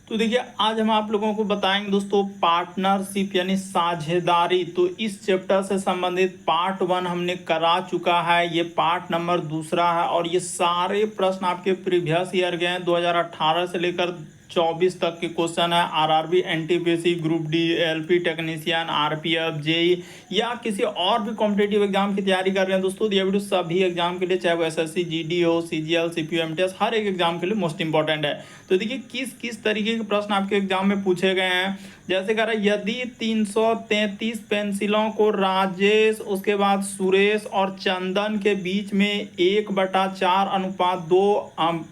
तो देखिए आज हम आप लोगों को बताएंगे दोस्तों पार्टनरशिप यानी साझेदारी। तो इस चैप्टर से संबंधित पार्ट 1 हमने करा चुका है, ये पार्ट नंबर दूसरा है और ये सारे प्रश्न आपके प्रीवियस ईयर के हैं। 2018 से लेकर 24 तक के क्वेश्चन है। RRB, NTPC, group D, LP technician, RPF, JE या किसी और भी कॉम्पिटेटिव एग्जाम की तैयारी कर रहे हैं दोस्तों, ये वीडियो सभी एग्जाम के लिए, चाहे वो एसएससी, जीडी हो, सीजीएल, सीपीयू, एमटीएस, हर एक एग्जाम के लिए मोस्ट इंपॉर्टेंट है। तो देखिए किस किस तरीके के प्रश्न आपके एग्जाम में पूछे गए हैं। जैसे कह रहा है यदि 333 पेंसिलों को राजेश, उसके बाद सुरेश और चंदन के बीच में 1/4:2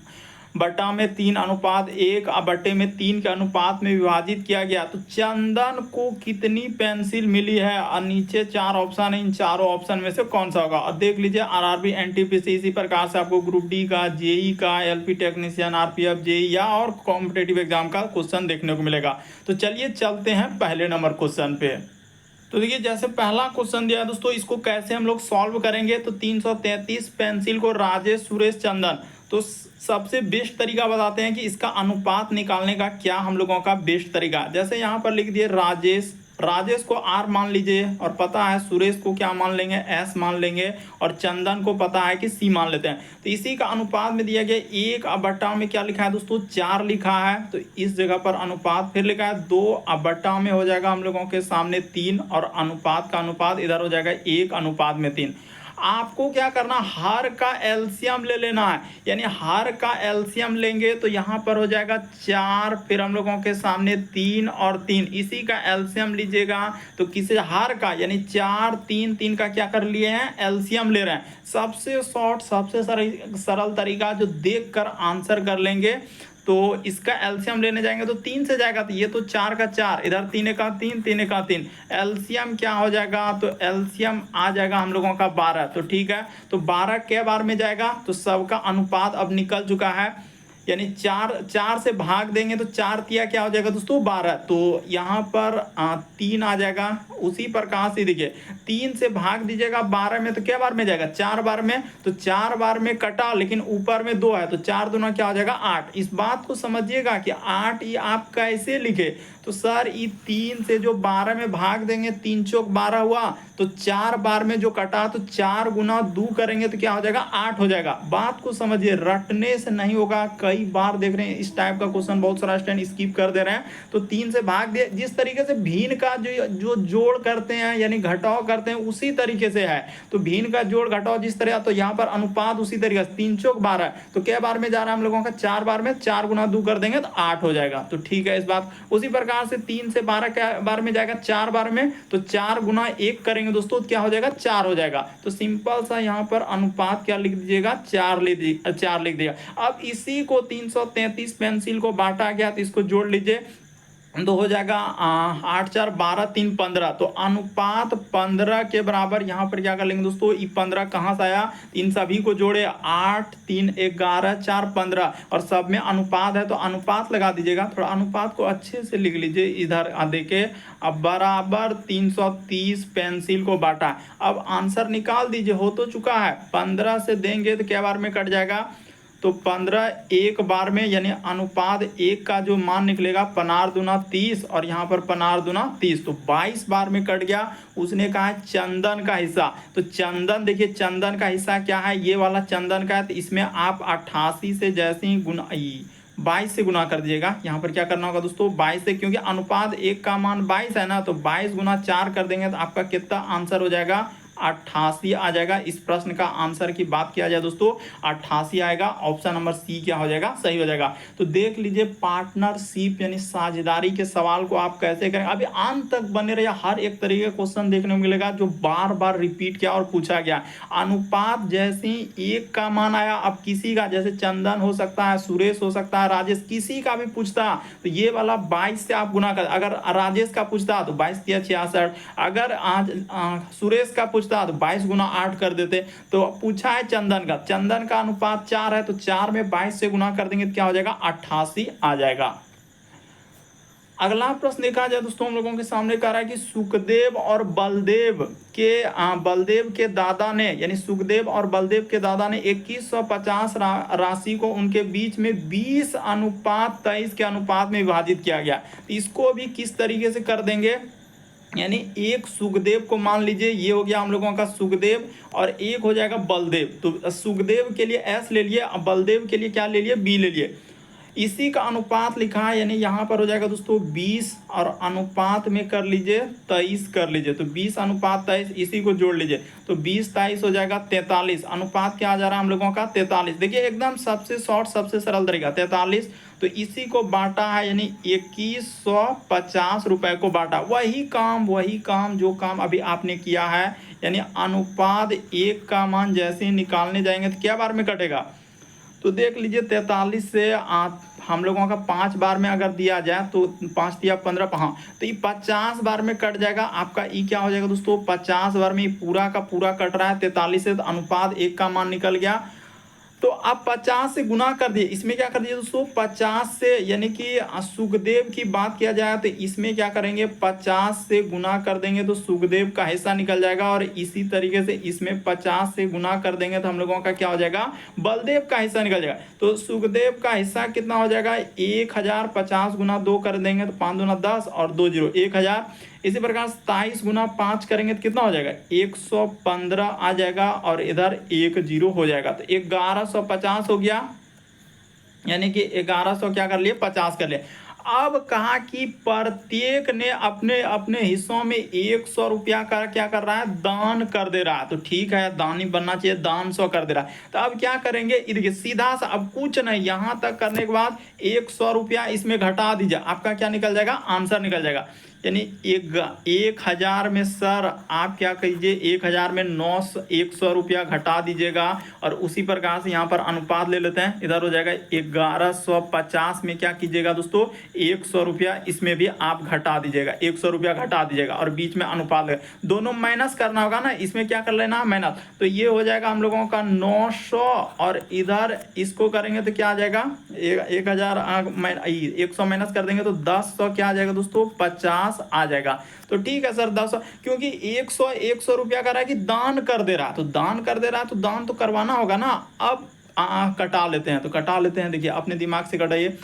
बटा में 3:1 बटे में 3 के अनुपात में विभाजित किया गया, तो चंदन को कितनी पेंसिल मिली है। और नीचे 4 ऑप्शन है, इन चारों ऑप्शन में से कौन सा होगा। और देख लीजिए आरआरबी, एनटीपीसी, इसी प्रकार से आपको ग्रुप डी का, जेई का, एलपी टेक्नीशियन, आरपीएफ, जेई या और कॉम्पिटेटिव एग्जाम का क्वेश्चन देखने को मिलेगा। तो चलिए चलते हैं पहले नंबर क्वेश्चन पे। तो देखिए जैसे पहला क्वेश्चन दिया है दोस्तों, इसको कैसे हम लोग सॉल्व करेंगे। तो 333 पेंसिल को राजेश, सुरेश, चंदन, तो सबसे बेस्ट तरीका बताते हैं कि इसका अनुपात निकालने का क्या हम लोगों का बेस्ट तरीका। जैसे यहाँ पर लिख दिए राजेश, राजेश को आर मान लीजिए और पता है सुरेश को क्या मान लेंगे, एस मान लेंगे, और चंदन को पता है कि सी मान लेते हैं। तो इसी का अनुपात में दिया गया 1/, में क्या लिखा है दोस्तों, 4 लिखा है। तो इस जगह पर अनुपात फिर लिखा है 2/, में हो जाएगा हम लोगों के सामने 3, और अनुपात का अनुपात इधर हो जाएगा 1/3। आपको क्या करना, हर का एलसीएम ले लेना है, यानी हर का एलसीएम लेंगे तो यहाँ पर हो जाएगा 4, फिर हम लोगों के सामने 3 और 3, इसी का एलसीएम लीजिएगा। तो किसे, हर का, यानी 4, 3, 3 का क्या कर लिए हैं, एलसीएम ले रहे हैं। सबसे शॉर्ट, सबसे सरल तरीका जो देख कर आंसर कर लेंगे। तो इसका एलसीएम लेने जाएंगे तो 3 से जाएगा, तो ये तो 4 का 4, इधर 3 का 3, 3 का 3, एलसीएम क्या हो जाएगा, तो एलसीएम आ जाएगा हम लोगों का 12। तो ठीक है, तो 12 के बार में जाएगा, तो सबका अनुपात अब निकल चुका है, यानी 4 से भाग देंगे तो 4 तिया क्या हो जाएगा दोस्तों, 12। तो यहाँ पर 3 आ जाएगा। उसी प्रकार से देखिए 3 से भाग दीजिएगा 12 में, तो क्या बार में जाएगा, 4 बार में। तो 4 बार में कटा, लेकिन ऊपर में 2 है, तो 4 दूना क्या हो जाएगा, 8। इस बात को समझिएगा कि 8 ये आप कैसे लिखे। तो सर ये 3 से जो 12 में भाग देंगे, 3 चौक 12 हुआ, तो 4 बार में जो कटा, तो 4 गुना 2 करेंगे तो क्या हो जाएगा, 8 हो जाएगा। बात को समझिए, रटने से नहीं होगा। कई बार देख रहे हैं इस टाइप का क्वेश्चन, बहुत सारा स्टूडेंट स्किप कर दे रहे हैं। तो 3 से भाग दिए, जिस तरीके से भिन्न का जो जोड़ करते हैं यानी घटाव करते हैं उसी तरीके से है। तो भिन्न का जोड़ घटाव जिस तरह, तो यहाँ पर अनुपात उसी तरीके से, 3 चौक 12, तो क्या बार में जा रहा है हम लोगों का, 4 बार में, 4 गुना 2 कर देंगे तो 8 हो जाएगा। तो ठीक है इस बात। उसी प्रकार से 3 से 12 क्या बार में जाएगा, 4 बार में, तो 4 गुना 1 करेंगे दोस्तों, क्या हो जाएगा, 4 हो जाएगा। तो सिंपल सा यहाँ पर अनुपात क्या लिख दीजिएगा, 4 लिख दिएगा। अब इसी को 333 पेंसिल को बांटा गया, तो इसको जोड़ लीजिए, तो हो जाएगा 8, 4, 12, 3, 15। तो अनुपात 15 के बराबर यहाँ पर क्या कर लेंगे दोस्तों, ये 15 कहाँ से आया, इन सभी को जोड़े, 8, 3, 11, 4, 15, और सब में अनुपात है तो अनुपात लगा दीजिएगा। थोड़ा अनुपात को अच्छे से लिख लीजिए, इधर देखिए, अब बराबर 330 पेंसिल को बांटा। अब आंसर निकाल दीजिए, हो तो चुका है। 15 से देंगे तो क्या बार में कट जाएगा, तो 15 एक बार में, यानी अनुपात 1 का जो मान निकलेगा, 15 दूना 30, और यहाँ पर 15 दूना 30, तो 22 बार में कट गया। उसने कहा है चंदन का हिस्सा, तो चंदन, देखिए चंदन का हिस्सा क्या है, ये वाला चंदन का है। तो इसमें आप 88 से जैसे ही गुना 22 से गुना कर दीजिएगा। यहाँ पर क्या करना होगा दोस्तों, 22 से, क्योंकि अनुपात 1 का मान 22 है ना, तो 22 गुना 4 कर देंगे तो आपका कितना आंसर हो जाएगा, 88 आ जाएगा। इस प्रश्न का आंसर की बात किया जाए दोस्तों, 88 आएगा। ऑप्शन नंबर सी क्या हो जाएगा, सही हो जाएगा। तो देख लीजिए पार्टनरशिप यानी साझेदारी के सवाल को आप कैसे करें। अभी अंत तक बने रहिए, हर एक तरीके का क्वेश्चन देखने को मिलेगा जो बार बार रिपीट किया और पूछा गया। अनुपात जैसे ही 1 का मान आया, अब किसी का, जैसे चंदन हो सकता है, सुरेश हो सकता है, राजेश, किसी का भी पूछता तो ये वाला 22 से आप गुना कर। अगर राजेश का पूछता तो 22 तिया 66, अगर आज सुरेश का पूछता तो 22 गुना 8 कर देते। तो पूछा है चंदन का, चंदन का अनुपात 4 है, तो 4 में 22 से गुना कर देंगे तो क्या हो जाएगा, 88 आ जाएगा। अगला प्रश्न देखा जाए दोस्तों, हम लोगों के सामने कह रहा है कि सुखदेव और बलदेव के दादा ने, यानी सुखदेव और बलदेव के दादा ने 2150 राशि को उनके बीच में 20:23 के अनुपात में विभाजित किया गया। तो इसको भी किस तरीके से कर देंगे, यानी एक सुखदेव को मान लीजिए, ये हो गया हम लोगों का सुखदेव, और एक हो जाएगा बलदेव। तो सुखदेव के लिए एस ले लिए, अब बलदेव के लिए क्या ले लिए, बी ले लिए। इसी का अनुपात लिखा है, यानी यहाँ पर हो जाएगा दोस्तों 20 और अनुपात में कर लीजिए 23 कर लीजिए। तो 20:23 इसी को जोड़ लीजिए, तो 20:23 हो जाएगा 43। अनुपात क्या आ जा रहा है हम लोगों का 43। देखिए एकदम सबसे शॉर्ट सबसे सरल तरीका 43। तो इसी को बांटा है, यानी 2150 रुपए को बांटा। वही काम जो काम अभी आपने किया है, यानी अनुपात 1 का मान जैसे ही निकालने जाएंगे तो क्या बार में कटेगा, तो देख लीजिए 43 से हम लोगों का 5 बार में अगर दिया जाए तो 5 दिया 15, हाँ, तो ये 50 बार में कट जाएगा आपका। ई क्या हो जाएगा दोस्तों, 50 बार में पूरा का पूरा कट रहा है 43 से, तो अनुपात 1 का मान निकल गया। तो आप 50 से गुना कर दिए, इसमें क्या कर दिए दोस्तों 50 से, यानी कि सुखदेव की बात किया जाए तो इसमें क्या करेंगे 50 से गुना कर देंगे तो सुखदेव का हिस्सा निकल जाएगा, और इसी तरीके से इसमें 50 से गुना कर देंगे तो हम लोगों का क्या हो जाएगा, बलदेव का हिस्सा निकल जाएगा। तो सुखदेव का हिस्सा कितना हो जाएगा, 1050 गुना 2 कर देंगे तो 5 दूना 10 और 2 0 1000। इसी प्रकार 27 गुना 5 करेंगे तो कितना हो जाएगा, 115 आ जाएगा, और इधर 1 0 हो जाएगा, तो 1150 हो गया, यानी कि 1100 क्या कर लिए 50 कर लिए। अब कहा कि प्रत्येक ने अपने अपने हिस्सों में 100 रुपया का क्या कर रहा है, दान कर दे रहा है। तो ठीक है, दानी बनना चाहिए, दान 100 कर दे रहा है। तो अब क्या करेंगे, देखिए सीधा सा, अब कुछ नहीं, यहां तक करने के बाद 100 रुपया इसमें घटा दीजिए, आपका क्या निकल जाएगा, आंसर निकल जाएगा। यानी 1000 में सर आप क्या कीजिए, 1000 में 100 रुपया घटा दीजिएगा, और उसी प्रकार से यहाँ पर अनुपात ले लेते हैं, इधर हो जाएगा 1150 में क्या कीजिएगा दोस्तों, 100 रुपया इसमें भी आप घटा दीजिएगा, 100 रुपया घटा दीजिएगा, और बीच में अनुपात लगा, दोनों माइनस करना होगा ना, इसमें क्या कर लेना माइनस। तो ये हो जाएगा हम लोगों का 900, और इधर इसको करेंगे तो क्या आ जाएगा, 100 माइनस कर देंगे तो 10 क्या आ जाएगा दोस्तों, 50 आ जाएगा। तो ठीक है सर 10, क्योंकि 100 रुपया कर रहा है कि दान कर दे रहा है, तो दान कर दे रहा है तो दान तो करवाना होगा ना। अब कटा लेते हैं, तो कटा लेते हैं, देखिए अपने दिमाग से कटाइए,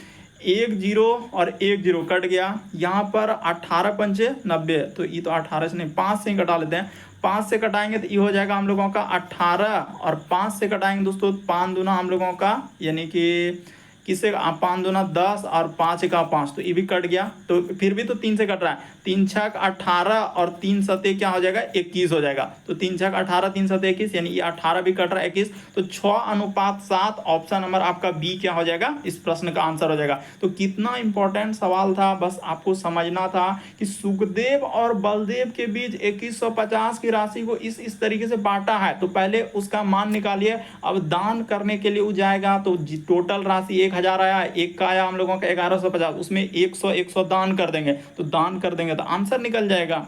1 0 और 1 0 कट गया, यहाँ पर 18 पंचे 90, तो ये तो 18 से नहीं 5 से ही कटा लेते हैं। 5 से कटाएंगे तो ये हो जाएगा हम लोगों का 18, और 5 से कटाएंगे दोस्तों 5 दूना हम लोगों का, यानी कि किससे 5 दूना 10 और 5 का 5, तो ये भी कट गया। तो फिर भी तो 3 से कट रहा है, 3 छक 18 और 3 सते क्या हो जाएगा 21 हो जाएगा। तो 3 छक 18 3 सते 21, यानी ये 18 भी कट रहा है 21, तो 6:7 ऑप्शन नंबर आपका बी क्या हो जाएगा, इस प्रश्न का आंसर हो जाएगा। तो कितना इंपॉर्टेंट सवाल था, बस आपको समझना था कि सुखदेव और बलदेव के बीच 2150 की राशि को इस तरीके से बांटा है, तो पहले उसका मान निकालिए। अब दान करने के लिए वो जाएगा, तो टोटल राशि 1000 आया, एक का आया हम लोगों का 1150, उसमें 100 दान कर देंगे, तो दान कर देंगे तो आंसर निकल जाएगा।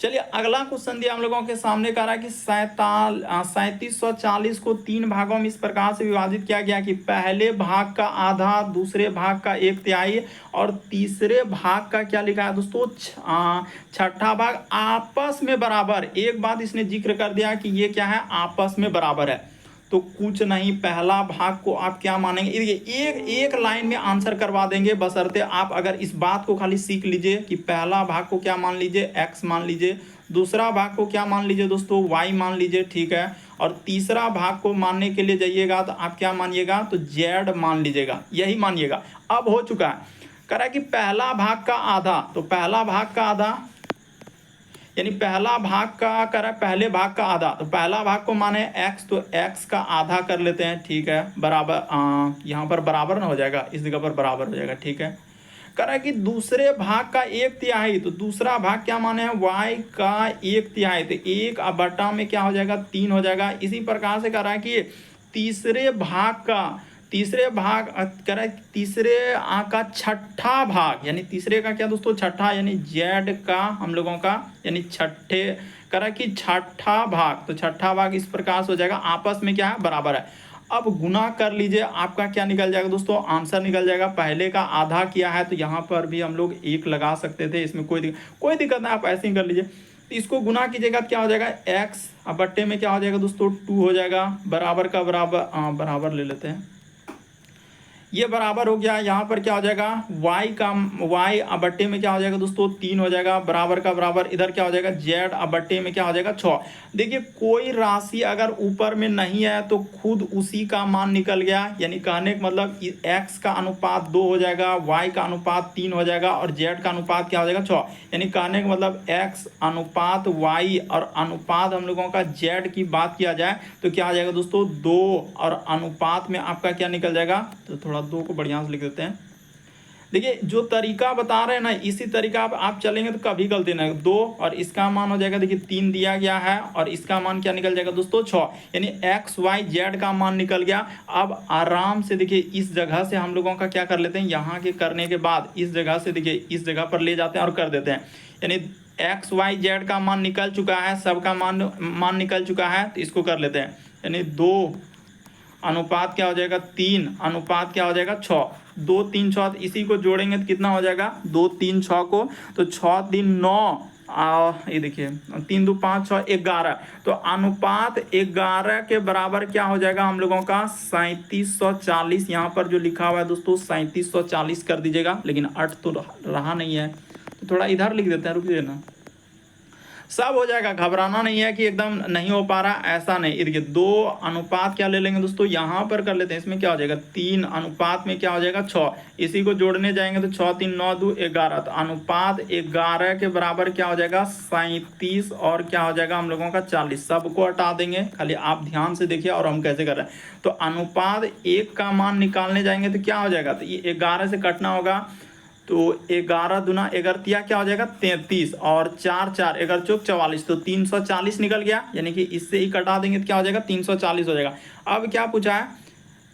चलिए अगला क्वेश्चन दिया हम लोगों के सामने कह रहा है कि 3740 को 3 भागों में इस प्रकार से विभाजित किया गया कि पहले भाग का आधा, दूसरे भाग का 1/3 और तीसरे भाग का क्या लिखा है दोस्तों, छठा भाग आपस में बराबर। एक बात इसने जिक्र कर दिया कि ये क्या है, आपस में बराबर है, तो कुछ नहीं, पहला भाग को आप क्या मानेंगे, एक लाइन में आंसर करवा देंगे, बशर्ते आप अगर इस बात को खाली सीख लीजिए कि पहला भाग को क्या मान लीजिए, x मान लीजिए, दूसरा भाग को क्या मान लीजिए दोस्तों, y मान लीजिए, ठीक है, और तीसरा भाग को मानने के लिए जाइएगा तो आप क्या मानिएगा, तो z मान लीजिएगा, यही मानिएगा। अब हो चुका है, कह रहा है कि पहला भाग का आधा, तो पहला भाग का आधा यानी पहला भाग का कर रहा है पहले भाग का आधा, तो पहला भाग को माने x, तो x का आधा कर लेते हैं, ठीक है, बराबर, यहाँ पर बराबर ना हो जाएगा, इस जगह पर बराबर हो जाएगा, ठीक है। कह रहा है कि दूसरे भाग का 1/3, तो दूसरा भाग क्या माने हैं, y का 1/3, तो 1/बटा में क्या हो जाएगा, 3 हो जाएगा। इसी प्रकार से कह रहा है कि तीसरे भाग कह रहा है तीसरे का छठा भाग, यानी तीसरे का क्या दोस्तों, छठा, यानी z का हम लोगों का, यानी छठे, कह रहा है कि छठा भाग, तो छठा भाग इस प्रकार से हो जाएगा, आपस में क्या है, बराबर है। अब गुना कर लीजिए, आपका क्या निकल जाएगा दोस्तों, आंसर निकल जाएगा। पहले का आधा किया है तो यहाँ पर भी हम लोग 1 लगा सकते थे, इसमें कोई दिक्कत नहीं, आप ऐसे ही कर लीजिए। तो इसको गुना कीजिएगा तो क्या हो जाएगा, x अब बट्टे में क्या हो जाएगा दोस्तों 2 हो जाएगा, बराबर का बराबर, बराबर ले लेते हैं, ये बराबर हो गया। यहाँ पर क्या हो जाएगा y बट्टे में क्या हो जाएगा दोस्तों 3 हो जाएगा, बराबर का बराबर, इधर क्या हो जाएगा z बट्टे में क्या हो जाएगा 6। देखिए कोई राशि अगर ऊपर में नहीं है तो खुद उसी का मान निकल गया, यानी कहने का मतलब x का अनुपात 2 हो जाएगा, y का अनुपात 3 हो जाएगा और z का अनुपात क्या हो जाएगा 6। यानी कहने का मतलब x अनुपात y और अनुपात हम लोगों का z की बात किया जाए तो क्या आ जाएगा दोस्तों 2, और अनुपात में आपका क्या निकल जाएगा, तो थोड़ा 2 को बढ़िया से लिख देते हैं। देखिए जो तरीका बता रहे हैं ना, इसी तरीका आप चलेंगे तो कभी गलती नहीं। 2 और इसका मान हो जाएगा, देखिए 3 दिया गया है और इसका मान क्या निकल जाएगा दोस्तों 6, यानी x y z का मान निकल गया। अब आराम से देखिए इस जगह से हम लोगों का क्या कर लेते हैं, यहाँ के करने के बाद इस जगह से देखिए इस जगह पर ले जाते हैं और कर देते हैं, यानी x y z का मान निकल चुका है, सबका मान निकल चुका है, तो इसको कर लेते हैं। यानी 2 अनुपात क्या हो जाएगा 3 अनुपात क्या हो जाएगा 6, 2 3 6, इसी को जोड़ेंगे तो कितना हो जाएगा 2 3 6 को, तो 6 3 9, ये देखिए 3 2 5 6 11, तो अनुपात 11 के बराबर क्या हो जाएगा हम लोगों का 3740। यहाँ पर जो लिखा हुआ है दोस्तों 3740 कर दीजिएगा, लेकिन 8 तो रहा नहीं है, तो थोड़ा इधर लिख देते हैं, रुकिए ना, सब हो जाएगा, घबराना नहीं है कि एकदम नहीं हो पा रहा, ऐसा नहीं। देखिए 2 अनुपात क्या ले लेंगे दोस्तों, यहाँ पर कर लेते हैं, इसमें क्या हो जाएगा 3 अनुपात में क्या हो जाएगा 6, इसी को जोड़ने जाएंगे तो 6 3 9 2 11, तो अनुपात 11 के बराबर क्या हो जाएगा 37 और क्या हो जाएगा हम लोगों का 40। सबको हटा देंगे, खाली आप ध्यान से देखिए और हम कैसे कर रहे हैं। तो अनुपात 1 का मान निकालने जाएंगे तो क्या हो जाएगा, तो ये 11 से कटना होगा, तो 11 दूना 11 क्या हो जाएगा 33 और 4 4 11 चौक 44, तो 340 निकल गया, यानी कि इससे ही कटा देंगे तो क्या हो जाएगा 340 हो जाएगा। अब क्या पूछा है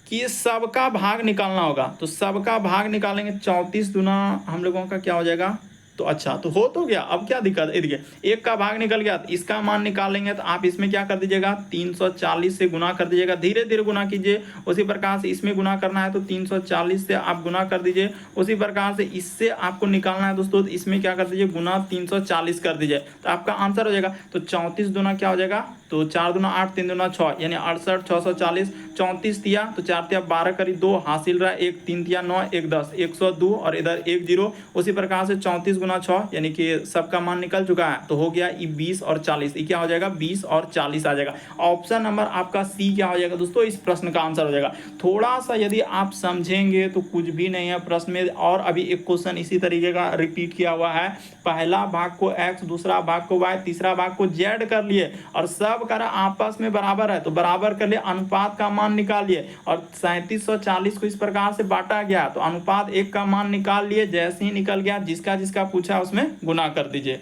कि सबका भाग निकालना होगा, तो सबका भाग निकालेंगे, 34 दूना हम लोगों का क्या हो जाएगा, तो अच्छा तो हो तो गया। अब क्या दिक्कत है, देखिए 1 का भाग निकल गया, तो इसका मान निकालेंगे तो आप इसमें क्या कर दीजिएगा 340 से गुना कर दीजिएगा, धीरे धीरे गुना कीजिए। उसी प्रकार से इसमें गुना करना है तो 340 से आप गुना कर दीजिए। उसी प्रकार से इससे आपको निकालना है दोस्तों, तो इसमें क्या कर दीजिए गुना 340 कर दीजिए, तो आपका आंसर हो जाएगा। तो 34 दूना क्या हो जाएगा, तो 4 दूना 8 3 दूना 6, यानी 68 640, 34 दिया तो 4 तिया 12 करी 2 हासिल रहा, 1 3 तिया 9 1 10 102 और इधर 1 0। उसी प्रकार से 34 गुना 6 यानी कि सबका मान निकल चुका है, तो हो गया ये 20 और 40, ये क्या हो जाएगा 20 और 40 आ जाएगा। ऑप्शन नंबर आपका सी क्या हो जाएगा दोस्तों, इस प्रश्न का आंसर हो जाएगा। थोड़ा सा यदि आप समझेंगे तो कुछ भी नहीं है प्रश्न में। और अभी एक क्वेश्चन इसी तरीके का रिपीट किया हुआ है, पहला भाग को x, दूसरा भाग को y, तीसरा भाग को z कर लिए और सब करा आपस में बराबर है, तो बराबर कर लिए, अनुपात का मान निकालिए और 3740 को इस प्रकार से बांटा गया, तो अनुपात 1 का मान निकाल लिए, जैसे ही निकल गया जिसका जिसका पूछा उसमें गुना कर दीजिए।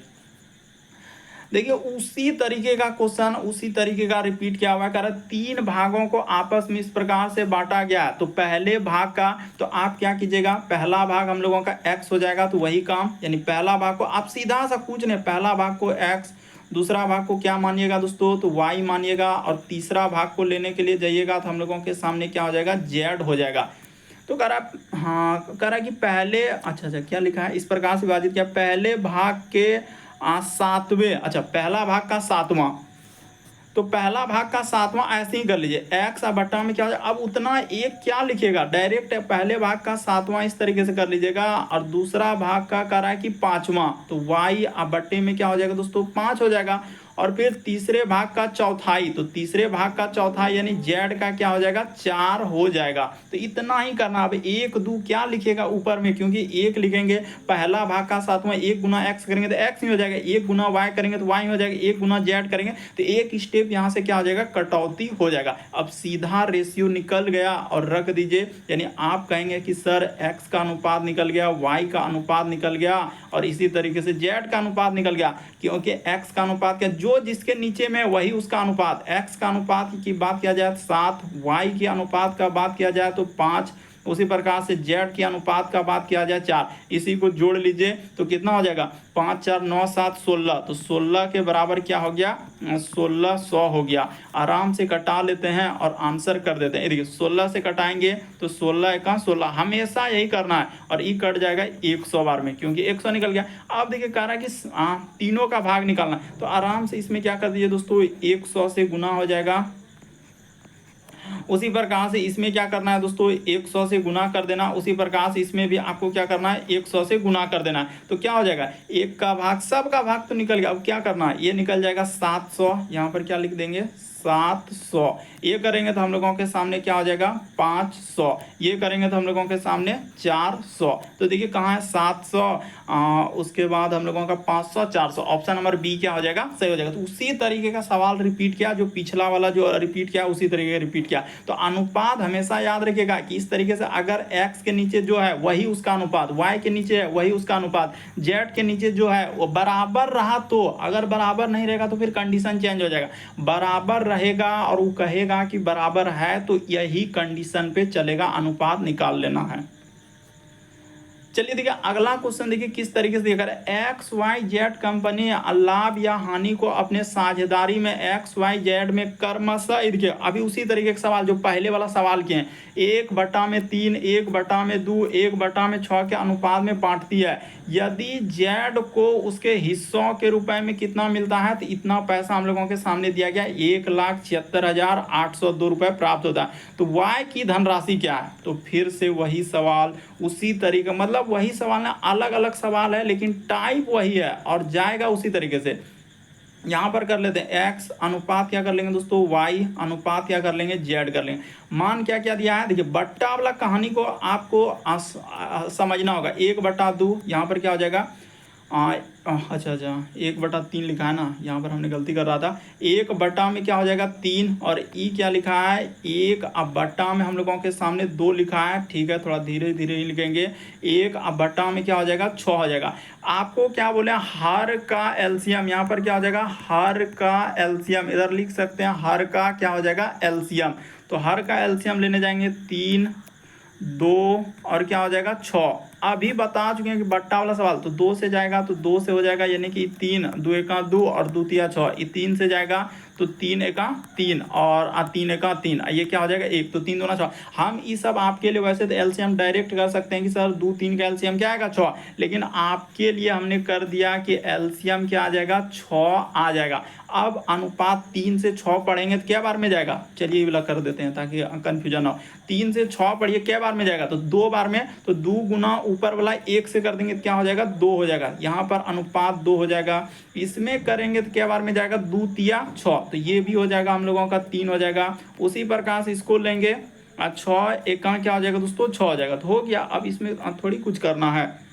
देखिए उसी तरीके का क्वेश्चन उसी तरीके का रिपीट किया हुआ है, 3 भागों को आपस में इस प्रकार से बांटा गया, तो पहले भाग का तो आप क्या कीजिएगा, पहला भाग हम लोगों का x हो जाएगा, तो वही काम, यानी पहला भाग को आप सीधा सा कुछ नहीं, पहला भाग को x, दूसरा भाग को क्या मानिएगा दोस्तों, तो y मानिएगा, और तीसरा भाग को लेने के लिए जाइएगा तो हम लोगों के सामने क्या हो जाएगा z हो जाएगा। तो कह रहा हाँ कह रहा कि पहले अच्छा क्या लिखा है, इस प्रकार से विभाजित किया, पहले भाग के 7वें, अच्छा पहला भाग का 7वां, तो पहला भाग का 7वां ऐसे ही कर लीजिए, x बट्टा में क्या हो जाए, अब उतना एक क्या लिखेगा, डायरेक्ट पहले भाग का 7वां इस तरीके से कर लीजिएगा, और दूसरा भाग का कर रहा है कि 5वां, तो y बट्टे में क्या हो जाएगा दोस्तों 5 हो जाएगा, और फिर तीसरे भाग का चौथाई, तो तीसरे भाग का चौथाई यानी z का क्या हो जाएगा 4 हो जाएगा। तो इतना ही करना। अब 1 2 क्या लिखेगा ऊपर में, क्योंकि 1 लिखेंगे, पहला भाग का 7वां 1 गुना x करेंगे तो x ही हो जाएगा, 1 गुना y करेंगे तो y हो जाएगा, 1 गुना z करेंगे तो एक स्टेप यहाँ से क्या हो जाएगा कटौती हो जाएगा। अब सीधा रेशियो निकल गया और रख दीजिए, यानी आप कहेंगे कि सर x का अनुपात निकल गया, y का अनुपात निकल गया और इसी तरीके से z का अनुपात निकल गया, क्योंकि x का अनुपात क्या, जो जिसके नीचे में वही उसका अनुपात, x का अनुपात की बात किया जाए 7, y के अनुपात का बात किया जाए तो 5, उसी प्रकार से जेड के अनुपात का बात किया जाए 4, इसी को जोड़ लीजिए तो कितना हो जाएगा 5 4 9 7 16, तो 16 के बराबर क्या हो गया 1600 हो गया। आराम से कटा लेते हैं और आंसर कर देते हैं। देखिए 16 से कटाएंगे तो 16 एका 16, हमेशा यही करना है और ई कट जाएगा 100 बार में क्योंकि 100 निकल गया। अब देखिए कह रहा है कि तीनों का भाग निकालना है, तो आराम से इसमें क्या कर दीजिए दोस्तों 100 से गुना हो जाएगा। उसी प्रकार से इसमें क्या करना है दोस्तों 100 से गुना कर देना, उसी प्रकार से इसमें भी आपको क्या करना है 100 से गुना कर देना है। तो क्या हो जाएगा एक का भाग, सब का भाग तो निकल गया। अब क्या करना है ये निकल जाएगा 700, यहाँ पर क्या लिख देंगे 700। ये करेंगे तो हम लोगों के सामने क्या हो जाएगा 500, ये करेंगे तो हम लोगों के सामने 400। तो देखिए कहाँ है 700, उसके बाद हम लोगों का 500 400, ऑप्शन नंबर बी क्या हो जाएगा सही हो जाएगा। तो उसी तरीके का सवाल रिपीट किया, जो पिछला वाला जो रिपीट किया उसी तरीके का रिपीट किया। तो अनुपात हमेशा याद रखिएगा कि इस तरीके से अगर x के नीचे जो है वही उसका अनुपात, y के नीचे है वही उसका अनुपात, z के नीचे जो है वो बराबर रहा, तो अगर बराबर नहीं रहेगा तो फिर कंडीशन चेंज हो जाएगा। बराबर रहेगा और वो कहेगा कि बराबर है तो यही कंडीशन पे चलेगा, अनुपात निकाल लेना है। चलिए देखिए अगला क्वेश्चन देखिए किस तरीके से देखा है। XYZ कंपनी लाभ या हानि को अपने साझेदारी में XYZ में क्रमशः, देखिए अभी उसी तरीके का सवाल जो पहले वाला सवाल किए हैं, 1/3 1/2 1/6 के अनुपात में बांटती है। यदि Z को उसके हिस्सों के रुपए में कितना मिलता है तो इतना पैसा हम लोगों के सामने दिया गया 1,76,802 रुपये प्राप्त होता है। तो Y की धनराशि क्या है, तो फिर से वही सवाल उसी तरीके, मतलब वही सवाल है, अलग अलग सवाल है लेकिन टाइप वही है और जाएगा उसी तरीके से। यहाँ पर कर लेते हैं x अनुपात क्या कर लेंगे दोस्तों y अनुपात क्या कर लेंगे z कर लेंगे। मान क्या क्या दिया है देखिए, बट्टा वाला कहानी को आपको समझना होगा। 1/2 यहाँ पर क्या हो जाएगा अच्छा 1/3 लिखा है ना, यहाँ पर हमने गलती कर रहा था। 1/, में क्या हो जाएगा 3 और ई क्या लिखा है 1/, में हम लोगों के सामने 2 लिखा है। ठीक है थोड़ा धीरे धीरे ही लिखेंगे। 1/, में क्या हो जाएगा 6 हो जाएगा। आपको क्या बोले हर का एलसीएम, यहाँ पर क्या हो जाएगा हर का एलसीएम, इधर लिख सकते हैं हर का क्या हो जाएगा एलसीएम। तो हर का एलसीएम लेने जाएंगे 3 2 और क्या हो जाएगा 6। अभी बता चुके हैं कि बट्टा वाला सवाल, तो 2 से जाएगा तो 2 से हो जाएगा यानी कि 3 2 एका 2 और 2 तिया 6, ये 3 से जाएगा तो 3 एका 3 और 3 एका 3, ये क्या हो जाएगा 1, तो 3 दूना 6। हम ये सब आपके लिए वैसे तो एलसीएम डायरेक्ट कर सकते हैं कि सर 2 3 का एलसीएम क्या आएगा 6, लेकिन आपके लिए हमने कर दिया कि एलसीएम क्या आ जाएगा 6 आ जाएगा। अब अनुपात 3 से 6 पढ़ेंगे तो क्या बार में जाएगा, चलिए ये वाला कर देते हैं ताकि कंफ्यूजन हो। 3 से 6 पढ़िए क्या बार में जाएगा, तो 2 बार में, तो 2 गुना ऊपर वाला 1 से कर देंगे तो क्या हो जाएगा 2 हो जाएगा। यहाँ पर अनुपात 2 हो जाएगा। इसमें करेंगे तो क्या बार में जाएगा 2 तिया 6, तो ये भी हो जाएगा हम लोगों का 3 हो जाएगा। उसी प्रकार से इसको लेंगे 6 एका क्या हो जाएगा दोस्तों 6 हो जाएगा। तो हो गया। अब इसमें थोड़ी कुछ करना है,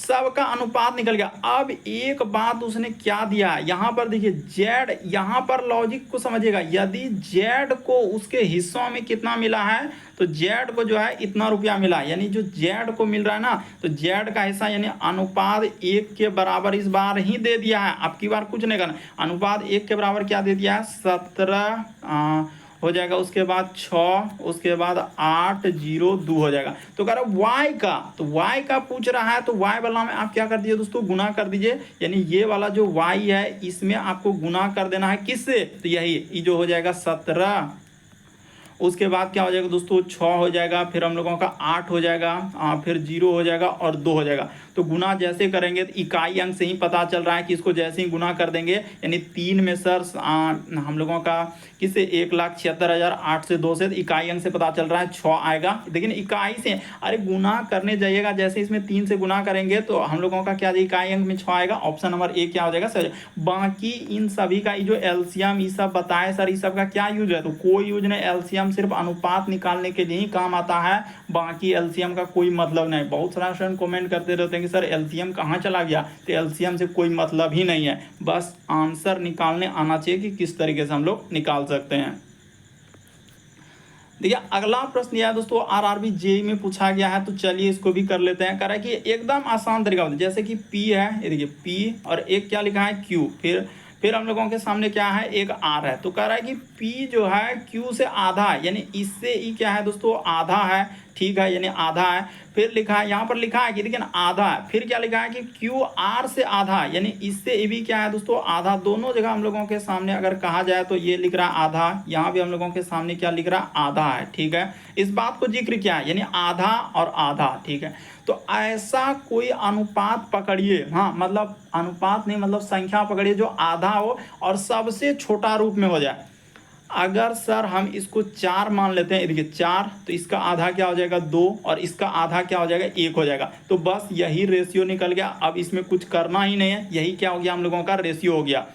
सबका अनुपात निकल गया। अब एक बात उसने क्या दिया यहाँ पर देखिए जेड, यहाँ पर लॉजिक को समझिएगा। यदि जेड को उसके हिस्सों में कितना मिला है तो जेड को जो है इतना रुपया मिला, यानी जो जेड को मिल रहा है ना तो जेड का हिस्सा यानी अनुपात 1 के बराबर इस बार ही दे दिया है। अब की बार कुछ नहीं करना, अनुपात 1 के बराबर क्या दे दिया है 17 हो जाएगा। उसके बाद 6, उसके बाद 8 0 2 हो जाएगा। तो कह रहा y का, तो y का पूछ रहा है तो y वाला में आप क्या कर दीजिए दोस्तों गुना कर दीजिए, यानी ये वाला जो y है इसमें आपको गुना कर देना है किससे, तो यही जो हो जाएगा 17। उसके बाद क्या हो जाएगा दोस्तों 6 हो जाएगा, फिर हम लोगों का 8 हो जाएगा, फिर 0 हो जाएगा और 2 हो जाएगा। तो गुना जैसे करेंगे तो इकाई अंक से ही पता चल रहा है कि इसको जैसे ही गुना कर देंगे यानी 3 में सर हम लोगों का किससे 1,76,008 से 2 से, तो इकाई अंक से पता चल रहा है 6 आएगा। लेकिन इकाई से अरे गुना करने जाइएगा, जैसे इसमें 3 से गुना करेंगे तो हम लोगों का क्या इकाई अंक में 6 आएगा। ऑप्शन नंबर ए क्या हो जाएगा सर। बाकी इन सभी का जो एलसीएम ये सब बताए सर, इस सब का क्या यूज है, तो कोई यूज नहीं। एलसीएम सिर्फ अनुपात निकालने के लिए ही काम आता है, बाकी एलसीएम का कोई मतलब नहीं। बहुत सारा स्टूडेंट कमेंट करते रहते हैं कि सर एलसीएम कहाँ चला गया, तो एलसीएम से कोई मतलब ही नहीं है, बस आंसर निकालने आना चाहिए कि किस तरीके से हम लोग निकाल सकते हैं। देखिए अगला प्रश्न यह है दोस्तों आरआरबी जेईई में पूछा गया है, तो चलिए इसको भी कर लेते हैं। कह रहा है कि एकदम आसान तरीका होता है, जैसे कि P है, ये देखिए P और एक क्या लिखा है Q, फिर फिर हम लोगों के सामने क्या है, एक आर है, तो कह रहा है कि पी जो है क्यू से आधा है, यानी इससे ई क्या है दोस्तों, आधा है, ठीक है, यानी आधा है। फिर लिखा है, यहाँ पर लिखा है कि देखिए ना आधा है, फिर क्या लिखा है कि क्यू आर से आधा है, यानी इससे ए भी क्या है दोस्तों, आधा। दोनों जगह हम लोगों के सामने अगर कहा जाए तो ये लिख रहा है आधा, यहाँ भी हम लोगों के सामने क्या लिख रहा है, आधा है, ठीक है। इस बात को जिक्र क्या है, यानी आधा और आधा, ठीक है। तो ऐसा कोई अनुपात पकड़िए, हाँ मतलब अनुपात नहीं, मतलब संख्या पकड़िए जो आधा हो और सबसे छोटा रूप में हो जाए। अगर सर हम इसको 4 मान लेते हैं, देखिए 4, तो इसका आधा क्या हो जाएगा, 2, और इसका आधा क्या हो जाएगा, 1 हो जाएगा। तो बस यही रेशियो निकल गया, अब इसमें कुछ करना ही नहीं है, यही क्या हो गया, हम लोगों का रेशियो हो गया।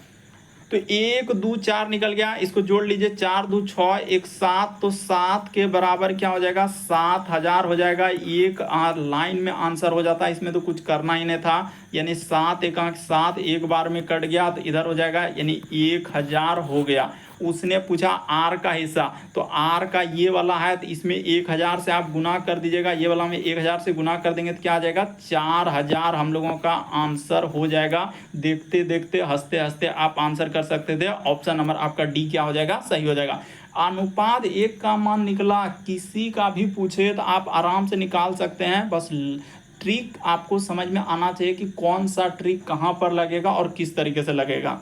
तो 1 2 4 निकल गया, इसको जोड़ लीजिए, 4 2 6 1 7, तो 7 के बराबर क्या हो जाएगा, 7000 हो जाएगा। एक लाइन में आंसर हो जाता है, इसमें तो कुछ करना ही नहीं था, यानी 7 एक अंक 7 एक बार में कट गया, तो इधर हो जाएगा, यानी 1000 हो गया। उसने पूछा आर का हिस्सा, तो आर का ये वाला है, तो इसमें 1000 से आप गुना कर दीजिएगा, ये वाला में 1000 से गुना कर देंगे तो क्या आ जाएगा, 4000 हम लोगों का आंसर हो जाएगा। देखते देखते हंसते हंसते आप आंसर कर सकते थे। ऑप्शन नंबर आपका डी क्या हो जाएगा, सही हो जाएगा। अनुपात 1 का मान निकला, किसी का भी पूछे तो आप आराम से निकाल सकते हैं, बस ट्रिक आपको समझ में आना चाहिए कि कौन सा ट्रिक कहाँ पर लगेगा और किस तरीके से लगेगा।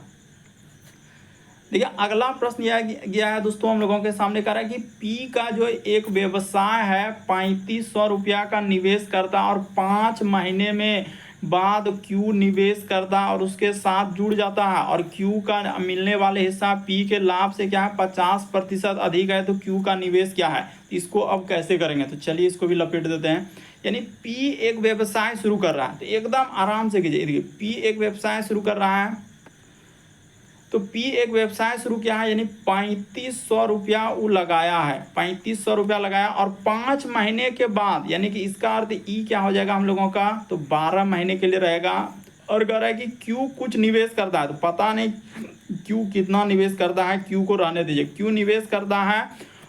देखिए अगला प्रश्न यह गया है दोस्तों, हम लोगों के सामने कह रहा है कि पी का जो एक व्यवसाय है 3500 रुपया का निवेश करता और 5 महीने में बाद क्यू निवेश करता और उसके साथ जुड़ जाता है, और क्यू का मिलने वाले हिस्सा पी के लाभ से क्या है, 50% अधिक है, तो क्यू का निवेश क्या है। इसको अब कैसे करेंगे, तो चलिए इसको भी लपेट देते हैं। यानी पी एक व्यवसाय शुरू कर रहा है, तो एकदम आराम से कीजिए। देखिए पी एक व्यवसाय शुरू कर रहा है, तो पी एक व्यवसाय शुरू किया है, यानी 3500 रुपया वो लगाया है, 3500 रुपया लगाया, और 5 महीने के बाद, यानी कि इसका अर्थ ई क्या हो जाएगा हम लोगों का, तो 12 महीने के लिए रहेगा। और कह रहा है कि क्यू कुछ निवेश करता है, तो पता नहीं क्यू कितना निवेश करता है, क्यू को रहने दीजिए, क्यू निवेश करता है,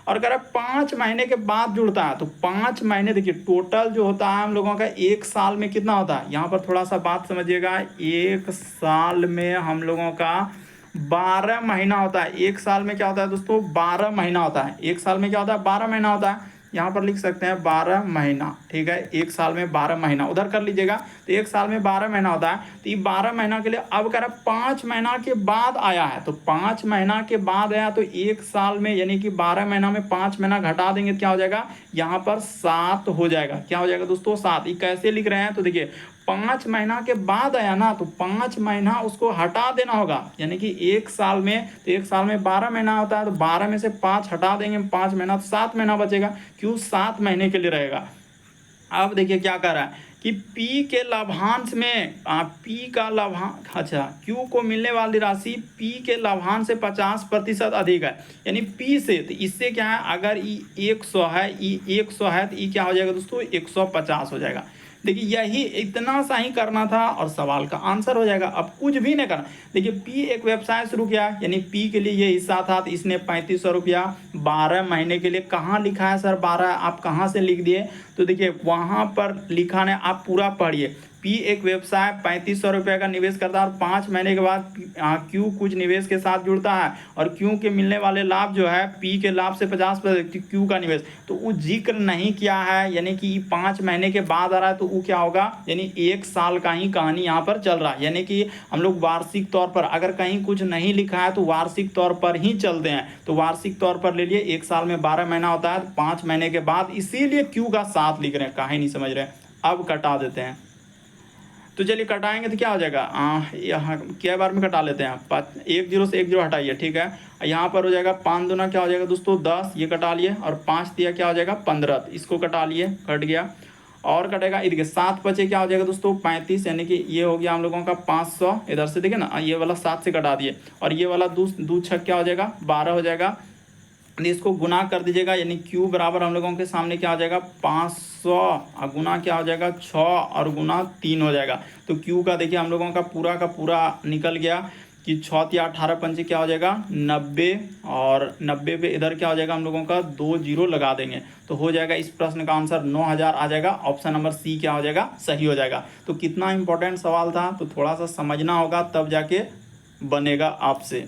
और कह रहा है 5 महीने के बाद जुड़ता है। तो 5 महीने, देखिए टोटल जो होता है हम लोगों का 1 साल में कितना होता है, यहाँ पर थोड़ा सा बात समझिएगा, 1 साल में हम लोगों का 12 महीना होता है। 1 साल में क्या होता है दोस्तों, 12 महीना होता है। 1 साल में क्या होता है, 12 महीना होता है। यहाँ पर लिख सकते हैं 12 महीना, ठीक है, 1 साल में 12 महीना, उधर कर लीजिएगा। तो 1 साल में 12 महीना होता है, तो ये 12 महीना के लिए अब कह रहा है 5 महीना के बाद आया है, तो 5 महीना के बाद आया, तो 1 साल में यानी कि 12 महीना में 5 महीना घटा देंगे तो क्या हो जाएगा, यहाँ पर 7 हो जाएगा। क्या हो जाएगा दोस्तों, 7। ये कैसे लिख रहे हैं, तो देखिए 5 महीना के बाद आया ना, तो 5 महीना उसको हटा देना होगा, यानी कि 1 साल में, तो 1 साल में 12 महीना होता है, तो 12 में से 5 हटा देंगे, 5 महीना, तो 7 महीना बचेगा, क्यों 7 महीने के लिए रहेगा। अब देखिए क्या कर रहा है कि पी के लाभांश में पी का लाभांश, अच्छा क्यू को मिलने वाली राशि पी के लाभांश से 50% अधिक है, यानी पी से, तो इससे क्या है, अगर ई 100 है, ई 100 है, तो ई क्या हो जाएगा दोस्तों, 150 हो जाएगा। देखिए यही इतना सा ही करना था और सवाल का आंसर हो जाएगा, अब कुछ भी नहीं करना। देखिए पी एक व्यवसाय शुरू किया, यानी पी के लिए ये हिस्सा था, तो इसने 3500 रुपया 12 महीने के लिए, कहाँ लिखा है सर 12, आप कहाँ से लिख दिए, तो देखिए वहाँ पर लिखा है, आप पूरा पढ़िए। पी एक व्यवसाय 3500 रुपये का निवेश करता है और 5 महीने के बाद क्यू कुछ निवेश के साथ जुड़ता है, और क्यू के मिलने वाले लाभ जो है पी के लाभ से 50% क्यू का निवेश, तो वो जिक्र नहीं किया है, यानी कि 5 महीने के बाद आ रहा है, तो वो क्या होगा, यानी 1 साल का ही कहानी यहाँ पर चल रहा है। यानी कि हम लोग वार्षिक तौर पर, अगर कहीं कुछ नहीं लिखा है तो वार्षिक तौर पर ही चलते हैं, तो वार्षिक तौर पर ले लिए। 1 साल में 12 महीना होता है, 5 महीने के बाद, इसीलिए क्यू का 7 लिख रहे हैं, काहे नहीं समझ रहे हैं। अब कटा देते हैं, तो चलिए कटाएंगे तो क्या हो जाएगा, यहाँ क्या बार में कटा लेते हैं, 1 0 से 1 0 हटाइए, ठीक है। यहाँ पर हो जाएगा 5 दूना क्या हो जाएगा दोस्तों 10, ये कटा लिए, और 5 दिया क्या हो जाएगा 15, इसको कटा लिए, कट गया। और कटेगा इधर 7 बचे क्या हो जाएगा दोस्तों 35, यानी कि ये हो गया हम लोगों का 500, इधर से देखिए ना, ये वाला 7 से कटा दिए, और ये वाला 2 6 क्या हो जाएगा 12 हो जाएगा, इसको गुना कर दीजिएगा, यानी क्यू बराबर हम लोगों के सामने क्या हो जाएगा 500, और गुना क्या हो जाएगा 6, और गुना 3 हो जाएगा। तो क्यू का देखिए हम लोगों का पूरा निकल गया कि 6 या 18 पंचे क्या हो जाएगा 90, और 90 पे इधर क्या हो जाएगा हम लोगों का 2 0 लगा देंगे, तो हो जाएगा इस प्रश्न का आंसर 9000 आ जाएगा। ऑप्शन नंबर सी क्या हो जाएगा, सही हो जाएगा। तो कितना इंपॉर्टेंट सवाल था, तो थोड़ा सा समझना होगा तब जाके बनेगा आपसे।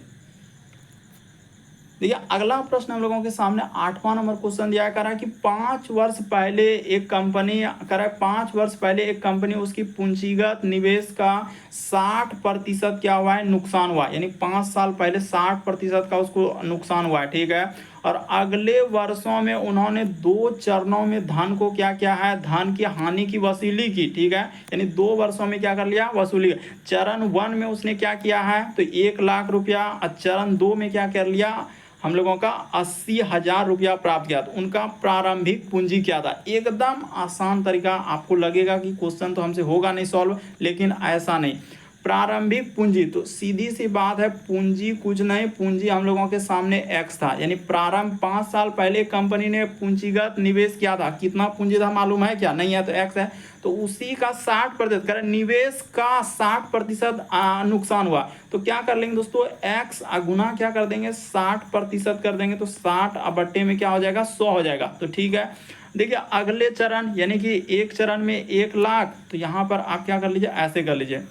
देखिए अगला प्रश्न हम लोगों के सामने 8वां नंबर क्वेश्चन दिया करा कि 5 वर्ष पहले एक कंपनी करा 5 वर्ष पहले एक कंपनी उसकी पूंजीगत निवेश का 60% क्या हुआ है, नुकसान हुआ, यानी 5 साल पहले 60% का उसको नुकसान हुआ है, ठीक है। और अगले वर्षों में उन्होंने 2 चरणों में धन को क्या किया है, धन की हानि की वसूली की, ठीक है। यानी 2 वर्षों में क्या कर लिया, वसूली। चरण 1 में उसने क्या किया है, तो 1 लाख रुपया। चरण 2 में क्या कर लिया, हम लोगों का 80,000 रुपया प्राप्त किया। तो उनका प्रारंभिक पूंजी क्या था। एकदम आसान तरीका, आपको लगेगा कि क्वेश्चन तो हमसे होगा नहीं सॉल्व, लेकिन ऐसा नहीं। प्रारंभिक पूंजी तो सीधी सी बात है, पूंजी कुछ नहीं, पूंजी हम लोगों के सामने एक्स था, यानी प्रारंभ 5 साल पहले कंपनी ने पूंजीगत निवेश किया था, कितना पूंजी था मालूम है क्या, नहीं है तो एक्स है। तो उसी का 60% कर निवेश का 60% नुकसान हुआ, तो क्या कर लेंगे दोस्तों, एक्स गुना क्या कर देंगे 60% कर देंगे, तो 60 बट्टे में क्या हो जाएगा 100 हो जाएगा। तो ठीक है, देखिए अगले चरण यानी कि एक चरण में 1 लाख, तो यहाँ पर आप क्या कर लीजिए, ऐसे कर लीजिए,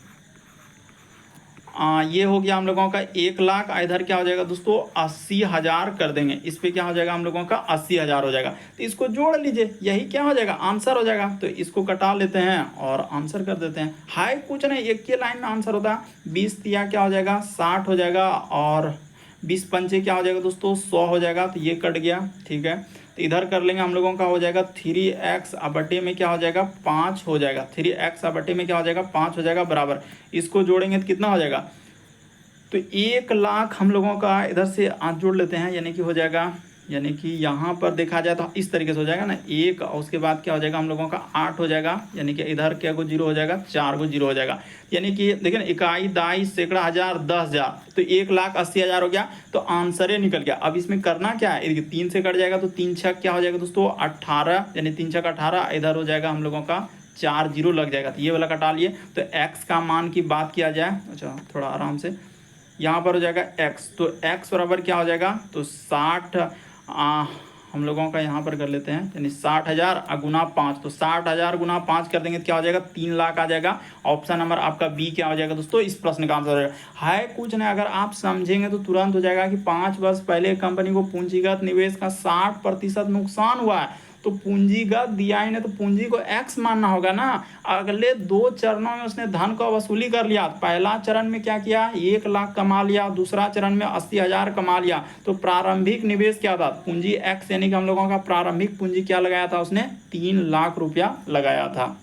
ये हो गया हम लोगों का 1 लाख। इधर क्या हो जाएगा दोस्तों 80,000 कर देंगे, इस पे क्या हो जाएगा हम लोगों का 80,000 हो जाएगा। तो इसको जोड़ लीजिए, यही क्या हो जाएगा आंसर हो जाएगा। तो इसको कटा लेते हैं और आंसर कर देते हैं। हाय कुछ नहीं, एक ही लाइन में आंसर होता है। 20 तिया क्या हो जाएगा 60 हो जाएगा, और 20 पंचे क्या हो जाएगा दोस्तों 100 हो जाएगा। तो ये कट गया, ठीक है। तो इधर कर लेंगे हम लोगों का हो जाएगा 3x बटे में क्या हो जाएगा 5 हो जाएगा, 3x बटे में क्या हो जाएगा 5 हो जाएगा बराबर। इसको जोड़ेंगे तो कितना हो जाएगा, तो 1 लाख हम लोगों का इधर से आज जोड़ लेते हैं, यानी कि हो जाएगा, यानी कि यहाँ पर देखा जाए तो इस तरीके से हो जाएगा ना, 1 और उसके बाद क्या हो जाएगा हम लोगों का 8 हो जाएगा, यानी कि इधर क्या को 0 हो जाएगा, 4 को 0 हो जाएगा। यानी कि देखिए ना, इकाई दाई सैकड़ा हज़ार 10,000, तो 1,80,000 हो गया। तो आंसर ही निकल गया। अब इसमें करना क्या है, 3 से कट जाएगा, तो 3 छक क्या हो जाएगा दोस्तों 18, यानी 3 छक 18। इधर हो जाएगा हम लोगों का 4 0 लग जाएगा, तो ये वाला कटा लिए। तो एक्स का मान की बात किया जाए, अच्छा थोड़ा आराम से, यहाँ पर हो जाएगा x, तो x बराबर क्या हो जाएगा, तो 60 हम लोगों का यहाँ पर कर लेते हैं, यानी 60,000 गुना 5, तो 60,000 गुना 5 कर देंगे तो क्या हो जाएगा 3 लाख आ जाएगा। ऑप्शन नंबर आपका बी क्या हो जाएगा दोस्तों, इस प्रश्न का आंसर हो जाएगा। है कुछ नहीं, अगर आप समझेंगे तो तुरंत हो जाएगा कि 5 वर्ष पहले कंपनी को पूंजीगत निवेश का 60% नुकसान हुआ है, तो पूंजीगत दिया ही नहीं, तो पूंजी को एक्स मानना होगा ना। अगले 2 चरणों में उसने धन को वसूली कर लिया। पहला चरण में क्या किया 1 लाख कमा लिया, दूसरा चरण में 80,000 कमा लिया। तो प्रारंभिक निवेश क्या था, पूंजी एक्स, यानी कि हम लोगों का प्रारंभिक पूंजी क्या लगाया था उसने 3 लाख रुपया लगाया था।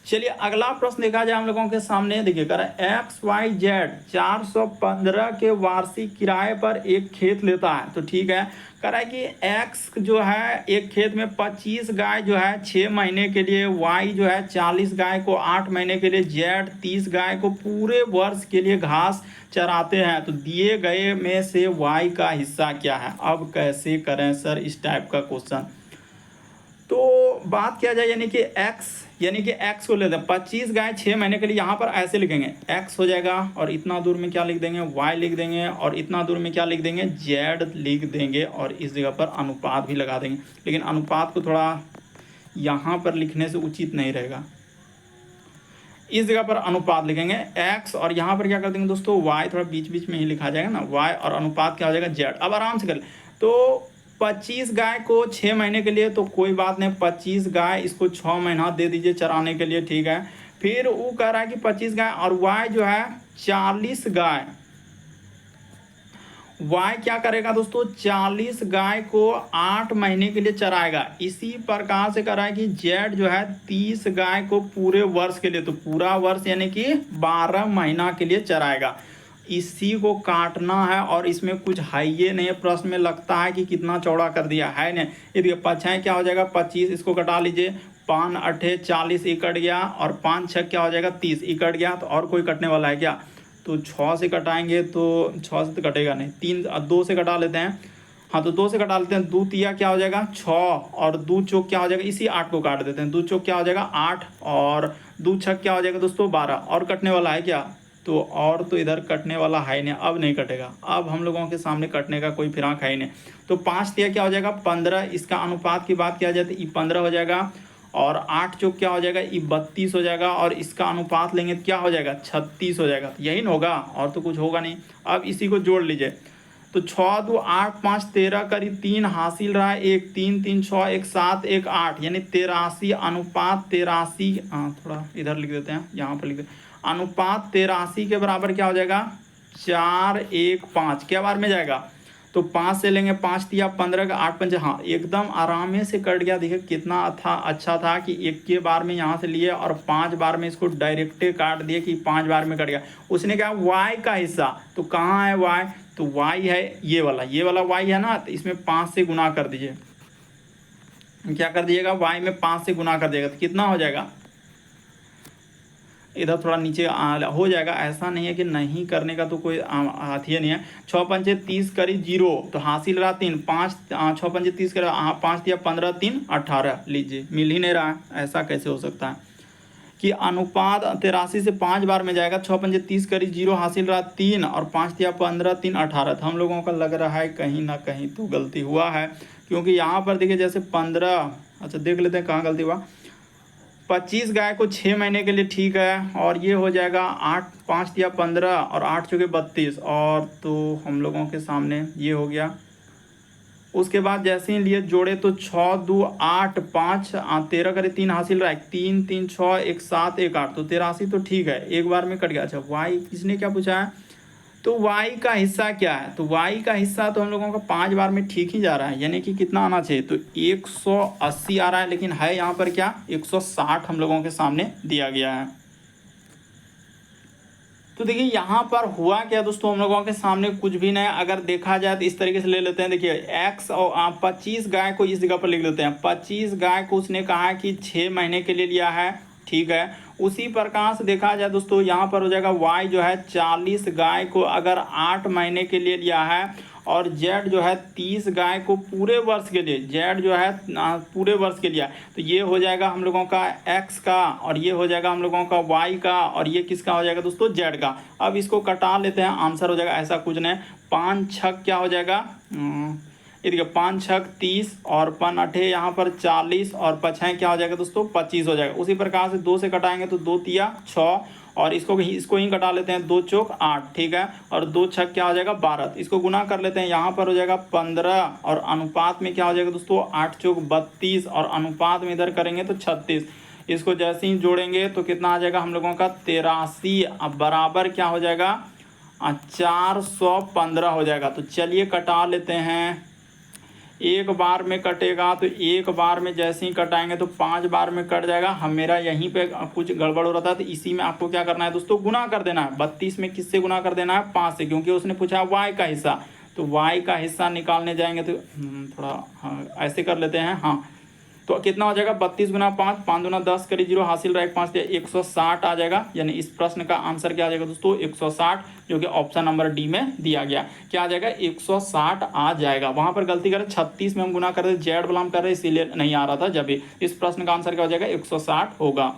चलिए अगला प्रश्न देखा जाए हम लोगों के सामने, देखिए कर XYZ 415 के वार्षिक किराए पर एक खेत लेता है। तो ठीक है, कह रहा है कि X जो है एक खेत में 25 गाय जो है 6 महीने के लिए, Y जो है 40 गाय को 8 महीने के लिए, Z 30 गाय को पूरे वर्ष के लिए घास चराते हैं। तो दिए गए में से Y का हिस्सा क्या है। अब कैसे करें सर इस टाइप का क्वेश्चन, तो बात किया जाए यानी कि x को लेते हैं 25 गाय 6 महीने के लिए, यहाँ पर ऐसे लिखेंगे x हो जाएगा, और इतना दूर में क्या लिख देंगे y लिख देंगे, और इतना दूर में क्या लिख देंगे z लिख देंगे, और इस जगह पर अनुपात भी लगा देंगे। लेकिन अनुपात को थोड़ा यहाँ पर लिखने से उचित नहीं रहेगा, इस जगह पर अनुपात लिखेंगे x, और यहाँ पर क्या कर देंगे दोस्तों y, थोड़ा बीच बीच में ही लिखा जाएगा ना y, और अनुपात क्या हो जाएगा z। अब आराम से कर ले, तो 25 गाय को 6 महीने के लिए, तो कोई बात नहीं 25 गाय इसको 6 महीना दे दीजिए चराने के लिए, ठीक है। फिर वो कह रहा है कि 25 गाय, और y जो है 40 गाय, y क्या करेगा दोस्तों 40 गाय को 8 महीने के लिए चराएगा। इसी प्रकार से कह रहा है कि z जो है 30 गाय को पूरे वर्ष के लिए, तो पूरा वर्ष यानी कि 12 महीना के लिए चराएगा। इसी को काटना है, और इसमें कुछ है ये नहीं, प्रश्न में लगता है कि कितना चौड़ा कर दिया है नहीं। ये देखिए पछाएँ क्या हो जाएगा 25, इसको कटा लीजिए, 5 8 40 ही कट गया, और 5 6 क्या हो जाएगा 30 ही कट गया। तो और कोई कटने वाला है क्या, तो 6 से कटाएंगे, तो 6 से तो कटेगा नहीं, 3 2 से कटा लेते हैं, हाँ तो 2 से कटा लेते हैं, 2 तिया क्या हो जाएगा 6, और 2 चौक क्या हो जाएगा, इसी 8 को काट देते हैं, 2 चौक क्या हो जाएगा 8, और 2 छक क्या हो जाएगा दोस्तों 12। और कटने वाला है क्या, तो और तो इधर कटने वाला है नहीं, अब नहीं कटेगा। अब हम लोगों के सामने कटने का कोई फिराक है ही नहीं। तो 5 तिया क्या हो जाएगा 15, इसका अनुपात की बात किया जाए तो 15 हो जाएगा, और 8 चौक क्या हो जाएगा, ये 32 हो जाएगा, और इसका अनुपात लेंगे तो क्या हो जाएगा, 36 हो जाएगा। तो यही ना होगा, और तो कुछ होगा नहीं। अब इसी को जोड़ लीजिए, तो 6 2 8 5 13 करीब 3 हासिल रहा है, 1 3 3 6 1 7 1 8, यानी 83 अनुपात 83, थोड़ा इधर लिख देते हैं, यहाँ पर लिख देते हैं, अनुपात 83 के बराबर क्या हो जाएगा, 4 1 5 क्या बार में जाएगा, तो 5 से लेंगे, 5 दिया 15 का 8 पंच, हाँ एकदम आराम से कट गया। देखिए कितना था, अच्छा था कि एक के बार में यहाँ से लिए और 5 बार में इसको डायरेक्ट काट दिए कि 5 बार में कट गया। उसने कहा y का हिस्सा, तो कहाँ है y, तो y है ये वाला y है ना, तो इसमें 5 से गुना कर दीजिए। क्या कर दीजिएगा, y में 5 से गुना कर दिएगा तो कितना हो जाएगा, इधर थोड़ा नीचे हो जाएगा, ऐसा नहीं है कि नहीं करने का तो कोई हाथ ही नहीं है। 6 पंचे 30 करी 0, तो हासिल रहा 3, 5 6 पंचे 30 करी, 5 दिया 15 3 18, लीजिए मिल ही नहीं रहा है, ऐसा कैसे हो सकता है कि अनुपात 83 से 5 बार में जाएगा। 6 पंचे 30 करी 0, हासिल रहा 3, और 5 दिया 15 3 18। तो हम लोगों का लग रहा है कहीं ना कहीं तो गलती हुआ है, क्योंकि यहाँ पर देखिए जैसे 15, अच्छा देख लेते हैं कहाँ गलती हुआ। 25 गाय को 6 महीने के लिए ठीक है, और ये हो जाएगा 8 5 दिया 15 और 8 चौके 32, और तो हम लोगों के सामने ये हो गया। उसके बाद जैसे ही लिए जोड़े तो 6 2 8 5 13 करे 3 हासिल रहा है, 3 3 6 1 7 1 8, तो 83 तो ठीक है, एक बार में कट गया। अच्छा वाई किसने क्या पूछा है, तो y का हिस्सा क्या है, तो y का हिस्सा तो हम लोगों का 5 बार में ठीक ही जा रहा है, यानी कि कितना आना चाहिए, तो 180 आ रहा है, लेकिन है यहाँ पर क्या 160 हम लोगों के सामने दिया गया है। तो देखिए यहाँ पर हुआ क्या दोस्तों, हम लोगों के सामने कुछ भी नहीं। अगर देखा जाए तो इस तरीके से ले लेते हैं, देखिए x और 25 गाय को इस जगह पर लिख लेते हैं। 25 गाय को उसने कहा कि 6 महीने के लिए लिया है, ठीक है। उसी प्रकार से देखा जाए दोस्तों, यहाँ पर हो जाएगा y जो है 40 गाय को अगर 8 महीने के लिए लिया है, और z जो है 30 गाय को पूरे वर्ष के लिए, z जो है पूरे वर्ष के लिए, तो ये हो जाएगा हम लोगों का x का, और ये हो जाएगा हम लोगों का y का, और ये किसका हो जाएगा दोस्तों, z का। अब इसको कटा लेते हैं, आंसर हो जाएगा ऐसा कुछ नहीं, 5 छक क्या हो जाएगा, ये देखिए 5 छक 30, और 5 8 यहाँ पर 40, और 5 क्या हो जाएगा दोस्तों 25 हो जाएगा। उसी प्रकार से 2 से कटाएंगे तो 2 तिया 6, और इसको ही कटा लेते हैं, 2 चौक 8, ठीक है, और 2 छक क्या हो जाएगा 12, इसको गुना कर लेते हैं, यहाँ पर हो जाएगा 15, और अनुपात में क्या हो जाएगा दोस्तों 8 चौक 32, और अनुपात में इधर करेंगे तो 36। इसको जैसे ही जोड़ेंगे तो कितना आ जाएगा हम लोगों का 83, अब बराबर क्या हो जाएगा 415 हो जाएगा। तो चलिए कटा लेते हैं, एक बार में कटेगा, तो एक बार में जैसे ही कटाएंगे तो 5 बार में कट जाएगा। हम मेरा यहीं पे कुछ गड़बड़ हो रहा था, तो इसी में आपको क्या करना है दोस्तों, गुना कर देना है। 32 में किससे गुना कर देना है, 5 से, क्योंकि उसने पूछा y का हिस्सा, तो y का हिस्सा निकालने जाएंगे तो थोड़ा ऐसे कर लेते हैं, हाँ। तो कितना हो जाएगा 32 गुना 5, 5 दूना 10 करी 0, हासिल रहा 5 दिया 160 आ जाएगा। यानी इस प्रश्न का आंसर क्या आ जाएगा दोस्तों 160, जो कि ऑप्शन नंबर डी में दिया गया। क्या आ जाएगा 160 आ जाएगा। वहां पर गलती करें 36 में हम गुना कर रहे, जेड वाला हम कर रहे इसीलिए नहीं आ रहा था। जब इस प्रश्न का आंसर क्या हो जाएगा 160 होगा।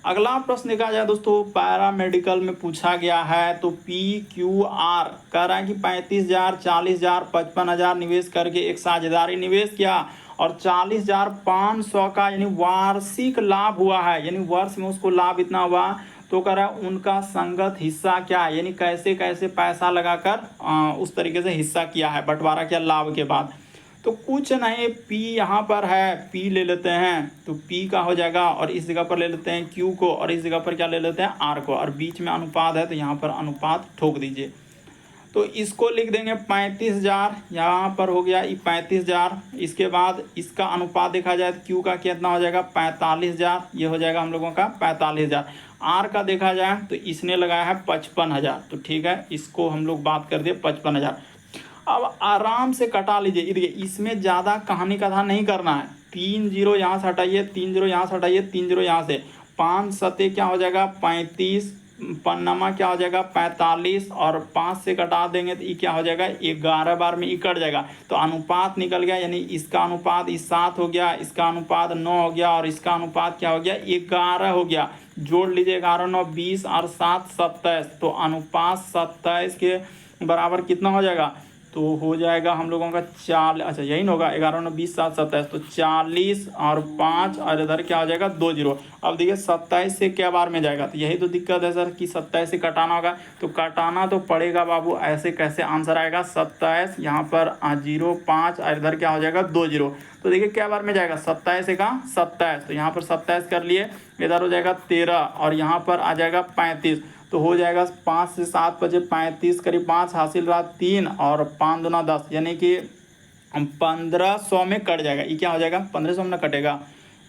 अगला प्रश्न देखा जाए दोस्तों, पैरामेडिकल में पूछा गया है, तो PQR कह रहा है कि 35,000 40,000 55,000 निवेश करके एक साझेदारी निवेश किया और 40,500 का यानी वार्षिक लाभ हुआ है, यानी वर्ष में उसको लाभ इतना हुआ। तो कह रहा है उनका संगत हिस्सा क्या है, यानी कैसे कैसे पैसा लगाकर उस तरीके से हिस्सा किया है, बंटवारा किया लाभ के बाद। तो कुछ नहीं, P यहाँ पर है, P ले लेते हैं, तो P का हो जाएगा, और इस जगह पर ले लेते हैं Q को, और इस जगह पर क्या ले लेते हैं R को, और बीच में अनुपात है तो यहाँ पर अनुपात ठोक दीजिए। तो इसको लिख देंगे 35,000, यहाँ पर हो गया ये 35,000। इसके बाद इसका अनुपात देखा जाए तो Q का कितना हो जाएगा 45,000, ये हो जाएगा हम लोगों का 45,000। R का देखा जाए तो इसने लगाया है 55,000, तो ठीक है, इसको हम लोग बात कर दिए 55,000। अब आराम से कटा लीजिए, देखिए इसमें ज़्यादा कहानी कथा नहीं करना है। 3 0 यहाँ से हटाइए, 3 0 यहाँ से हटाइए, 3 0 यहाँ से, 5 सते क्या हो जाएगा 35, पन्नमा क्या हो जाएगा 45, और 5 से कटा देंगे तो ये क्या हो जाएगा 11 बार में ये कट जाएगा। तो अनुपात निकल गया, यानी इसका अनुपात 7 हो गया, इसका अनुपात 9 हो गया, और इसका अनुपात क्या हो गया 11 हो गया। जोड़ लीजिए 11 9 20 और 7 27, तो अनुपात 27 के बराबर कितना हो जाएगा तो हो जाएगा हम लोगों का अच्छा यही ना होगा, 11 9 20 7 27, तो 40 और 5 और इधर क्या हो जाएगा 2 जीरो। अब देखिए 27 से क्या बार में जाएगा, तो यही तो दिक्कत है सर कि 27 से कटाना होगा, तो कटाना तो पड़ेगा बाबू, ऐसे कैसे आंसर आएगा 27 यहाँ पर 0 5 और इधर क्या हो जाएगा 2 जीरो। तो देखिए क्या बार में जाएगा 27 से कहाँ 27, तो यहाँ पर 27 कर लिए, इधर हो जाएगा 13 और यहाँ पर आ जाएगा 35, तो हो जाएगा 5 से 7 बजे 35 करीब 5 हासिल रहा 3 और 5 दूना 10, यानी कि 1500 में कट जाएगा। ये क्या हो जाएगा 1500 में ना कटेगा,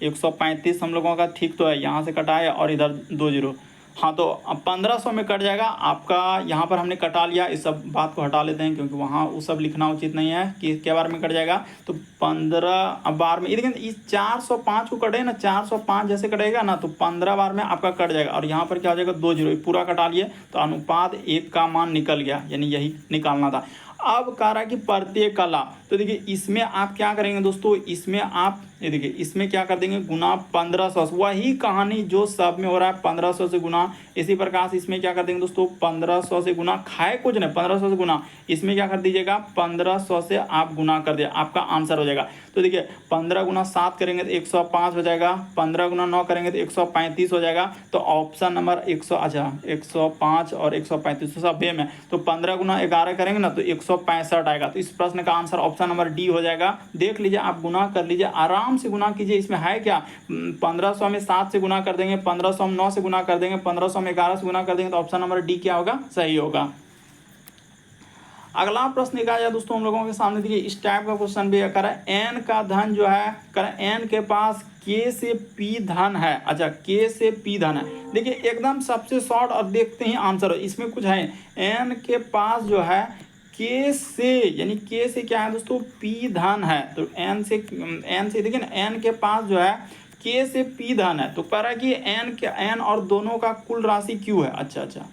135 हम लोगों का ठीक तो है, यहाँ से कटा है और इधर 2 जीरो। हाँ तो अब 1500 में कट जाएगा आपका, यहाँ पर हमने कटा लिया, इस सब बात को हटा लेते हैं क्योंकि वहाँ वो सब लिखना उचित नहीं है कि क्या बार में कट जाएगा। तो 15 बार में, लेकिन इस 405 को कटे ना, 405 जैसे कटेगा ना तो 15 बार में आपका कट जाएगा और यहाँ पर क्या हो जाएगा 2 जीरो, पूरा कटा लिए तो अनुपात 1 का मान निकल गया, यानी यही निकालना था। अब कह रहा है कि प्रत्येक का लाभ, तो देखिए इसमें आप क्या करेंगे दोस्तों, इसमें आप ये देखिए इसमें क्या कर देंगे गुना 1500, वही कहानी जो सब में हो रहा है 1500 से गुना, इसी प्रकार से इसमें क्या कर देंगे दोस्तों 1500 से गुना, खाए कुछ नहीं 1500 से गुना, इसमें क्या कर दीजिएगा 1500 से आप गुना कर दिया, आपका आंसर हो जाएगा। तो देखिए 15 गुना 7 करेंगे तो 105 हो जाएगा, 15 गुना 9 करेंगे तो 135 हो जाएगा। तो ऑप्शन नंबर 105 और 135 तो सब बेम है, तो 15 गुना 11 करेंगे ना तो 165 आएगा। तो इस प्रश्न का आंसर ऑप्शन नंबर डी हो जाएगा। देख लीजिए, आप गुना कर लीजिए, आराम से गुना कीजिए, इसमें है क्या 1500 में 7 से गुना कर देंगे, 1500 में 9 से गुना कर देंगे, 1500 में 11 से गुना कर देंगे, तो ऑप्शन नंबर डी क्या होगा, सही होगा। अगला प्रश्न निकाला जाए दोस्तों हम लोगों के सामने, देखिए इस टाइप का क्वेश्चन भी करा एन का धन जो है, करा एन के पास के से पी धन है। अच्छा के से पी धन है, देखिए एकदम सबसे शॉर्ट और देखते ही आंसर हो, इसमें कुछ है। एन के पास जो है के से, यानी के से क्या है दोस्तों पी धन है, तो एन से देखिए ना, एन के पास जो है के से पी धन है, तो कह रहा है कि एन और दोनों का कुल राशि क्यू है। अच्छा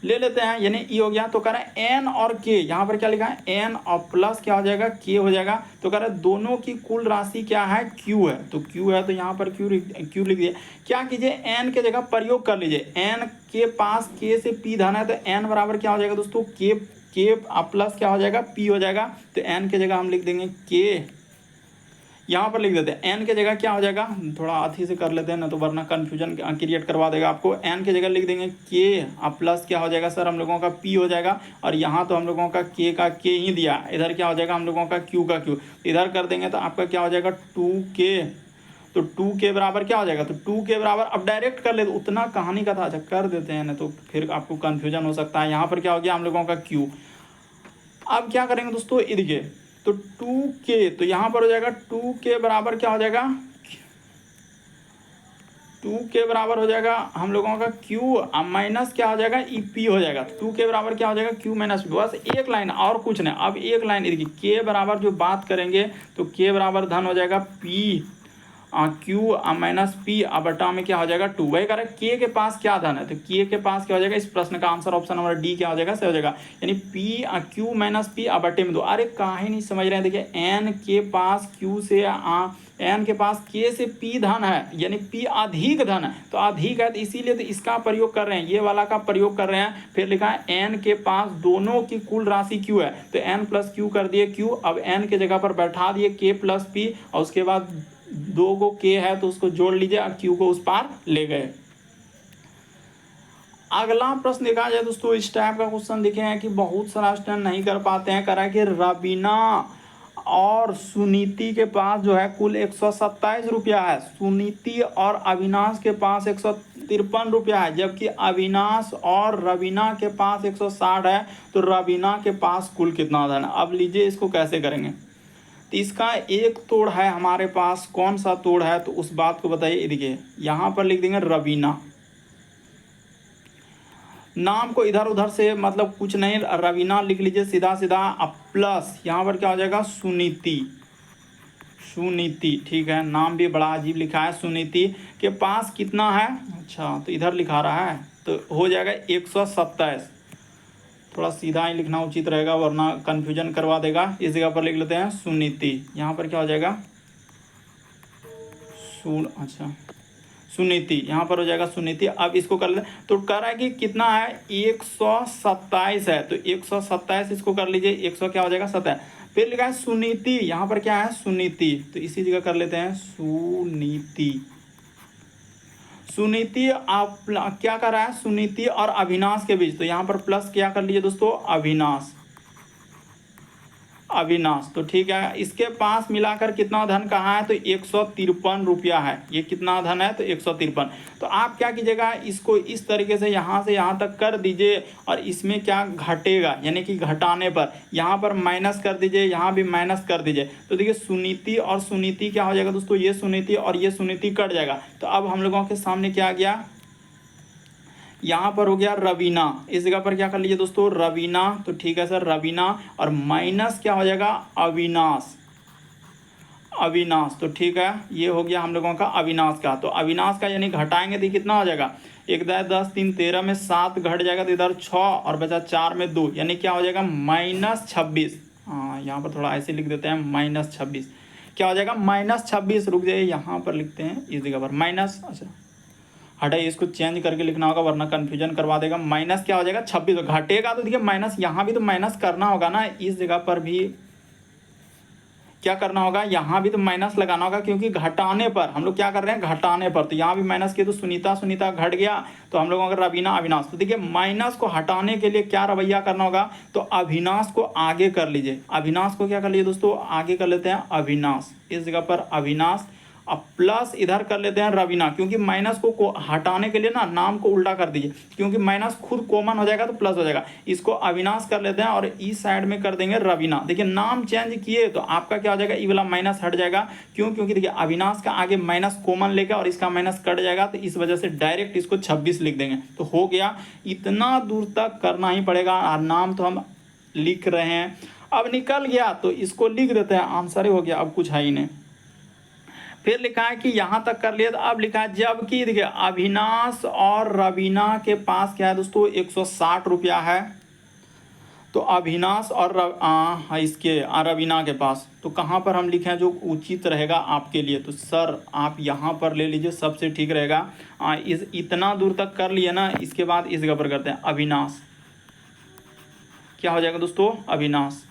ले लेते हैं, यानी ई हो गया, तो कह रहा है एन और के, यहाँ पर क्या लिखा है एन और प्लस क्या हो जाएगा के हो जाएगा, तो कह रहा है दोनों की कुल राशि क्या है क्यू है, तो क्यू है तो यहाँ पर क्यू लिख दिए। क्या कीजिए एन के जगह प्रयोग कर लीजिए, एन के पास के से पी धन है, तो एन बराबर क्या हो जाएगा दोस्तों के प्लस क्या हो जाएगा पी हो जाएगा, तो एन के जगह हम लिख देंगे के, यहाँ पर लिख देते हैं एन के जगह क्या हो जाएगा, थोड़ा अथी से कर लेते हैं ना तो वरना कन्फ्यूजन क्रिएट करवा देगा आपको। एन के जगह लिख देंगे के प्लस क्या हो जाएगा सर हम लोगों का पी हो जाएगा, और यहाँ तो हम लोगों का के ही दिया, इधर क्या हो जाएगा हम लोगों का क्यू का क्यू, इधर कर देंगे तो आपका क्या हो जाएगा 2k, तो 2k बराबर क्या हो जाएगा, तो 2k बराबर, अब डायरेक्ट कर ले तो उतना कहानी का था, अच्छा कर देते हैं ना तो फिर आपको कन्फ्यूजन हो सकता है। यहाँ पर क्या हो गया हम लोगों का क्यू, अब क्या करेंगे दोस्तों ये देखिए, तो 2k, तो यहाँ पर हो जाएगा 2k बराबर क्या हो जाएगा, 2k बराबर हो जाएगा हम लोगों का q माइनस क्या हो जाएगा ई पी हो जाएगा, 2k बराबर क्या हो जाएगा q माइनस पी, बस एक लाइन और कुछ नहीं। अब एक लाइन देखिए k बराबर जो बात करेंगे तो k बराबर धन हो जाएगा p क्यू माइनस पी बटा में क्या हो जाएगा 2, वही करें के पास क्या धन है, तो के के पास क्या हो जाएगा, इस प्रश्न का आंसर ऑप्शन नंबर डी क्या हो जाएगा, सही हो जाएगा, यानी पी क्यू माइनस पी बटे में 2। अरे काहे नहीं समझ रहे हैं, देखिए एन के पास क्यू से एन के पास के से पी धन है, यानी पी अधिक धन है, तो अधिक है तो इसीलिए तो इसका प्रयोग कर रहे हैं, ये वाला का प्रयोग कर रहे हैं। फिर लिखा है एन के पास दोनों की कुल राशि क्यू है, तो एन प्लस क्यू कर दिए क्यू, अब एन के जगह पर बैठा दिए के प्लस पी, और उसके बाद 2 को के है तो उसको जोड़ लीजिए और क्यू को उस पार ले गए। अगला प्रश्न देखा जाए दोस्तों, इस टाइप का क्वेश्चन देखे हैं कि बहुत सारा स्टूडेंट नहीं कर पाते हैं। करा कि रवीना और सुनीति के पास जो है कुल 127 रुपया है, सुनीति और अविनाश के पास 153 रुपया है, जबकि अविनाश और रवीना के पास 160 है, तो रवीना के पास कुल कितना धन है। अब लीजिए इसको कैसे करेंगे, तो इसका एक तोड़ है हमारे पास, कौन सा तोड़ है तो उस बात को बताइए। देखिए यहाँ पर लिख देंगे रवीना, नाम को इधर उधर से मतलब कुछ नहीं, रवीना लिख लीजिए सीधा सीधा, अब प्लस यहाँ पर क्या हो जाएगा सुनीति, ठीक है, नाम भी बड़ा अजीब लिखा है, सुनीति के पास कितना है, अच्छा तो इधर लिखा रहा है तो हो जाएगा 127, थोड़ा सीधा ही लिखना उचित रहेगा वरना कन्फ्यूजन करवा देगा। इस जगह पर लिख लेते हैं सुनीति, यहाँ पर क्या हो जाएगा अच्छा सुनीति, यहाँ पर हो जाएगा सुनीति। अब इसको कर ले तो कह रहा है कि कितना है 127 है, तो 127 इसको कर लीजिए, 100 क्या हो जाएगा 27। फिर लिखा है सुनीति, यहाँ पर क्या है सुनीति, तो इसी जगह कर लेते हैं सुनीति। सुनीति आप क्या कर रहा है सुनीति और अविनाश के बीच, तो यहाँ पर प्लस क्या कर लीजिए दोस्तों अविनाश, अविनाश। तो ठीक है, इसके पास मिलाकर कितना धन कहाँ है, तो 153 रुपया है। ये कितना धन है, तो 153। तो आप क्या कीजिएगा, इसको इस तरीके से यहाँ तक कर दीजिए, और इसमें क्या घटेगा, यानी कि घटाने पर यहाँ पर माइनस कर दीजिए, यहाँ भी माइनस कर दीजिए। तो देखिए सुनीति और सुनीति क्या हो जाएगा दोस्तों, ये सुनीति और ये सुनीति कट जाएगा। तो अब हम लोगों के सामने क्या आ गया, यहाँ पर हो गया रवीना, इस जगह पर क्या कर लीजिए दोस्तों रवीना। तो ठीक है सर रवीना, और माइनस क्या हो जाएगा अविनाश, अविनाश। तो ठीक है, ये हो गया हम लोगों का अविनाश का। तो अविनाश का यानी घटाएंगे तो कितना हो जाएगा, 1 10 3 13 में 7 घट जाएगा, तो इधर 6 और बचा 4 में 2, यानी क्या हो जाएगा -26। हाँ यहाँ पर थोड़ा ऐसे लिख देते हैं -26, क्या हो जाएगा -26। रुक जाइए, यहाँ पर लिखते हैं इस जगह पर माइनस, अच्छा हटाइए, इसको चेंज करके लिखना होगा वरना कन्फ्यूजन करवा देगा। माइनस क्या हो जाएगा 26, तो घटेगा तो देखिए माइनस, यहाँ भी तो माइनस करना होगा ना, इस जगह पर भी क्या करना होगा, यहाँ भी तो माइनस लगाना होगा, क्योंकि घटाने पर हम लोग क्या कर रहे हैं घटाने पर, तो यहाँ भी माइनस किया तो सुनीता सुनीता घट गया, तो हम लोगों का रवीना अविनाश। तो देखिए माइनस को हटाने के लिए क्या रवैया करना होगा, तो अविनाश को आगे कर लीजिए, अविनाश को क्या कर लीजिए दोस्तों आगे कर लेते हैं अविनाश, इस जगह पर अविनाश। अब प्लस इधर कर लेते हैं रवीना, क्योंकि माइनस को हटाने के लिए ना नाम को उल्टा कर दीजिए, क्योंकि माइनस खुद कॉमन हो जाएगा तो प्लस हो जाएगा। इसको अविनाश कर लेते हैं और इस साइड में कर देंगे रवीना। देखिए नाम चेंज किए तो आपका क्या हो जाएगा, ये वाला माइनस हट जाएगा, क्यों, क्योंकि देखिए अविनाश का आगे माइनस कॉमन लेगा और इसका माइनस कट जाएगा, तो इस वजह से डायरेक्ट इसको 26 लिख देंगे। तो हो गया, इतना दूर तक करना ही पड़ेगा, और नाम तो हम लिख रहे हैं। अब निकल गया तो इसको लिख देते हैं, आंसर ही हो गया, अब कुछ है ही नहीं। फिर लिखा है कि यहाँ तक कर लिया, तो अब लिखा है जबकि देखिए अविनाश और रवीना के पास क्या है दोस्तों 160 रुपया है, तो अविनाश और इसके रवीना के पास, तो कहाँ पर हम लिखें जो उचित रहेगा आपके लिए, तो सर आप यहाँ पर ले लीजिए, सबसे ठीक रहेगा। इतना दूर तक कर लिए ना, इसके बाद इस जगह पर करते हैं अविनाश, क्या हो जाएगा दोस्तों अविनाश,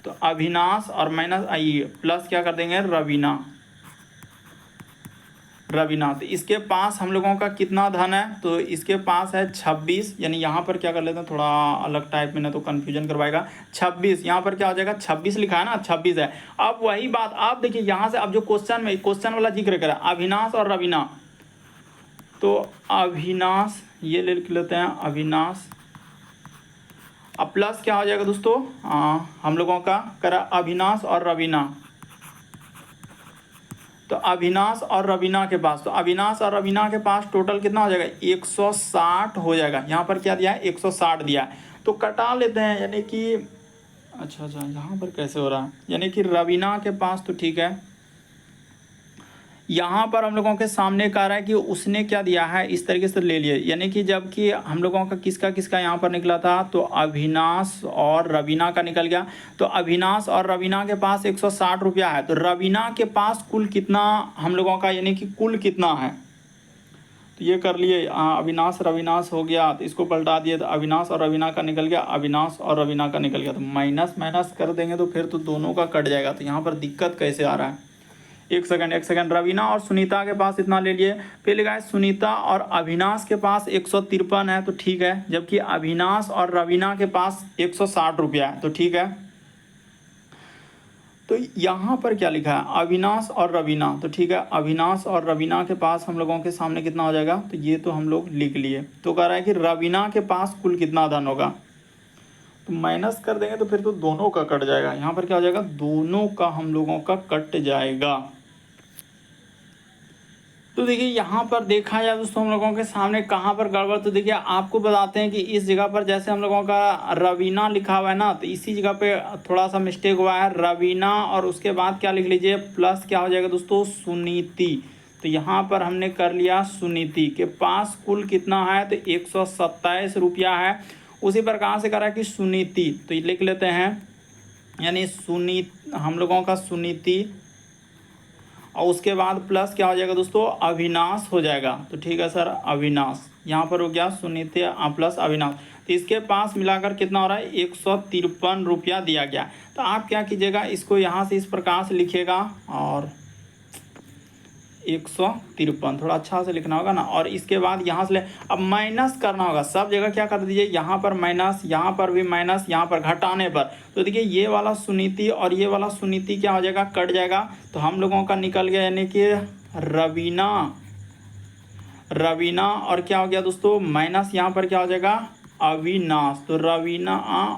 तो अविनाश और माइनस आइए प्लस क्या कर देंगे रवीना, रवीना। तो इसके पास हम लोगों का कितना धन है, तो इसके पास है 26, यानी यहाँ पर क्या कर लेते हैं थोड़ा अलग टाइप में ना तो कन्फ्यूजन करवाएगा। 26 यहाँ पर क्या हो जाएगा 26 लिखा है ना, 26 है। अब वही बात आप देखिए यहाँ से, अब जो क्वेश्चन वाला जिक्र करा अविनाश और रवीना, तो अविनाश ये ले लेते हैं अविनाश, अब प्लस क्या हो जाएगा दोस्तों हम लोगों का करा अविनाश और रवीना, तो अविनाश और रवीना के पास, तो अविनाश और रवीना के पास टोटल कितना हो जाएगा 160 हो जाएगा। यहाँ पर क्या दिया है 160 दिया है, तो कटा लेते हैं, यानी कि अच्छा यहाँ पर कैसे हो रहा है, यानी कि रवीना के पास तो ठीक है, यहाँ पर हम लोगों के सामने कह रहा है कि उसने क्या दिया है इस तरीके से ले लिए, यानी कि जबकि हम लोगों का किसका यहाँ पर निकला था, तो अविनाश और रवीना का निकल गया। तो अविनाश और रवीना के पास 160 रुपया है, तो रवीना के पास कुल कितना हम लोगों का, यानी कि कुल कितना है, तो ये कर लिए अविनाश रविनाश हो गया, तो इसको पलटा दिए, तो अविनाश और रवीना का निकल गया, अविनाश और रवीना का निकल गया, तो माइनस कर देंगे तो फिर तो दोनों का कट जाएगा। तो यहाँ पर दिक्कत कैसे आ रहा है, एक सेकंड, रवीना और सुनीता के पास इतना ले लिए, फिर लिखा है सुनीता और अविनाश के पास 153 है, तो ठीक है, जबकि अविनाश और रवीना के पास 160 रुपया है, तो ठीक है। तो यहाँ पर क्या लिखा है अविनाश और रवीना, तो ठीक है, अविनाश और रवीना के पास हम लोगों के सामने कितना हो जाएगा, तो ये तो हम लोग लिख लिए। तो कह रहा है कि रवीना के पास कुल कितना धन होगा, तो माइनस कर देंगे तो फिर तो दोनों का कट जाएगा, यहाँ पर क्या हो जाएगा दोनों का हम लोगों का कट जाएगा। तो देखिए यहाँ पर देखा जाए दोस्तों हम लोगों के सामने कहाँ पर गड़बड़, तो देखिए आपको बताते हैं कि इस जगह पर जैसे हम लोगों का रवीना लिखा हुआ है ना, तो इसी जगह पे थोड़ा सा मिस्टेक हुआ है, रवीना और उसके बाद क्या लिख लीजिए प्लस क्या हो जाएगा दोस्तों सुनीति। तो यहाँ पर हमने कर लिया सुनीति के पास कुल कितना है, तो 127 रुपया है। उसी प्रकार से करा कि सुनीति, तो ये लिख लेते हैं, यानी हम लोगों का सुनीति और उसके बाद प्लस क्या हो जाएगा दोस्तों, अविनाश हो जाएगा। तो ठीक है सर, अविनाश यहाँ पर हो गया सुनीति प्लस अविनाश। तो इसके पास मिलाकर कितना हो रहा है, 153 रुपया दिया गया। तो आप क्या कीजिएगा, इसको यहाँ से इस प्रकार से लिखिएगा और 153 थोड़ा अच्छा से लिखना होगा ना, और इसके बाद यहाँ से अब माइनस करना होगा सब जगह। क्या कर दीजिए, यहाँ पर माइनस, यहाँ पर भी माइनस, यहाँ पर घटाने पर। तो देखिए ये वाला सुनीति और ये वाला सुनीति क्या हो जाएगा, कट जाएगा। तो हम लोगों का निकल गया यानी कि रवीना, रवीना और क्या हो गया दोस्तों, माइनस यहाँ पर क्या हो जाएगा, अविनाश। तो रवीना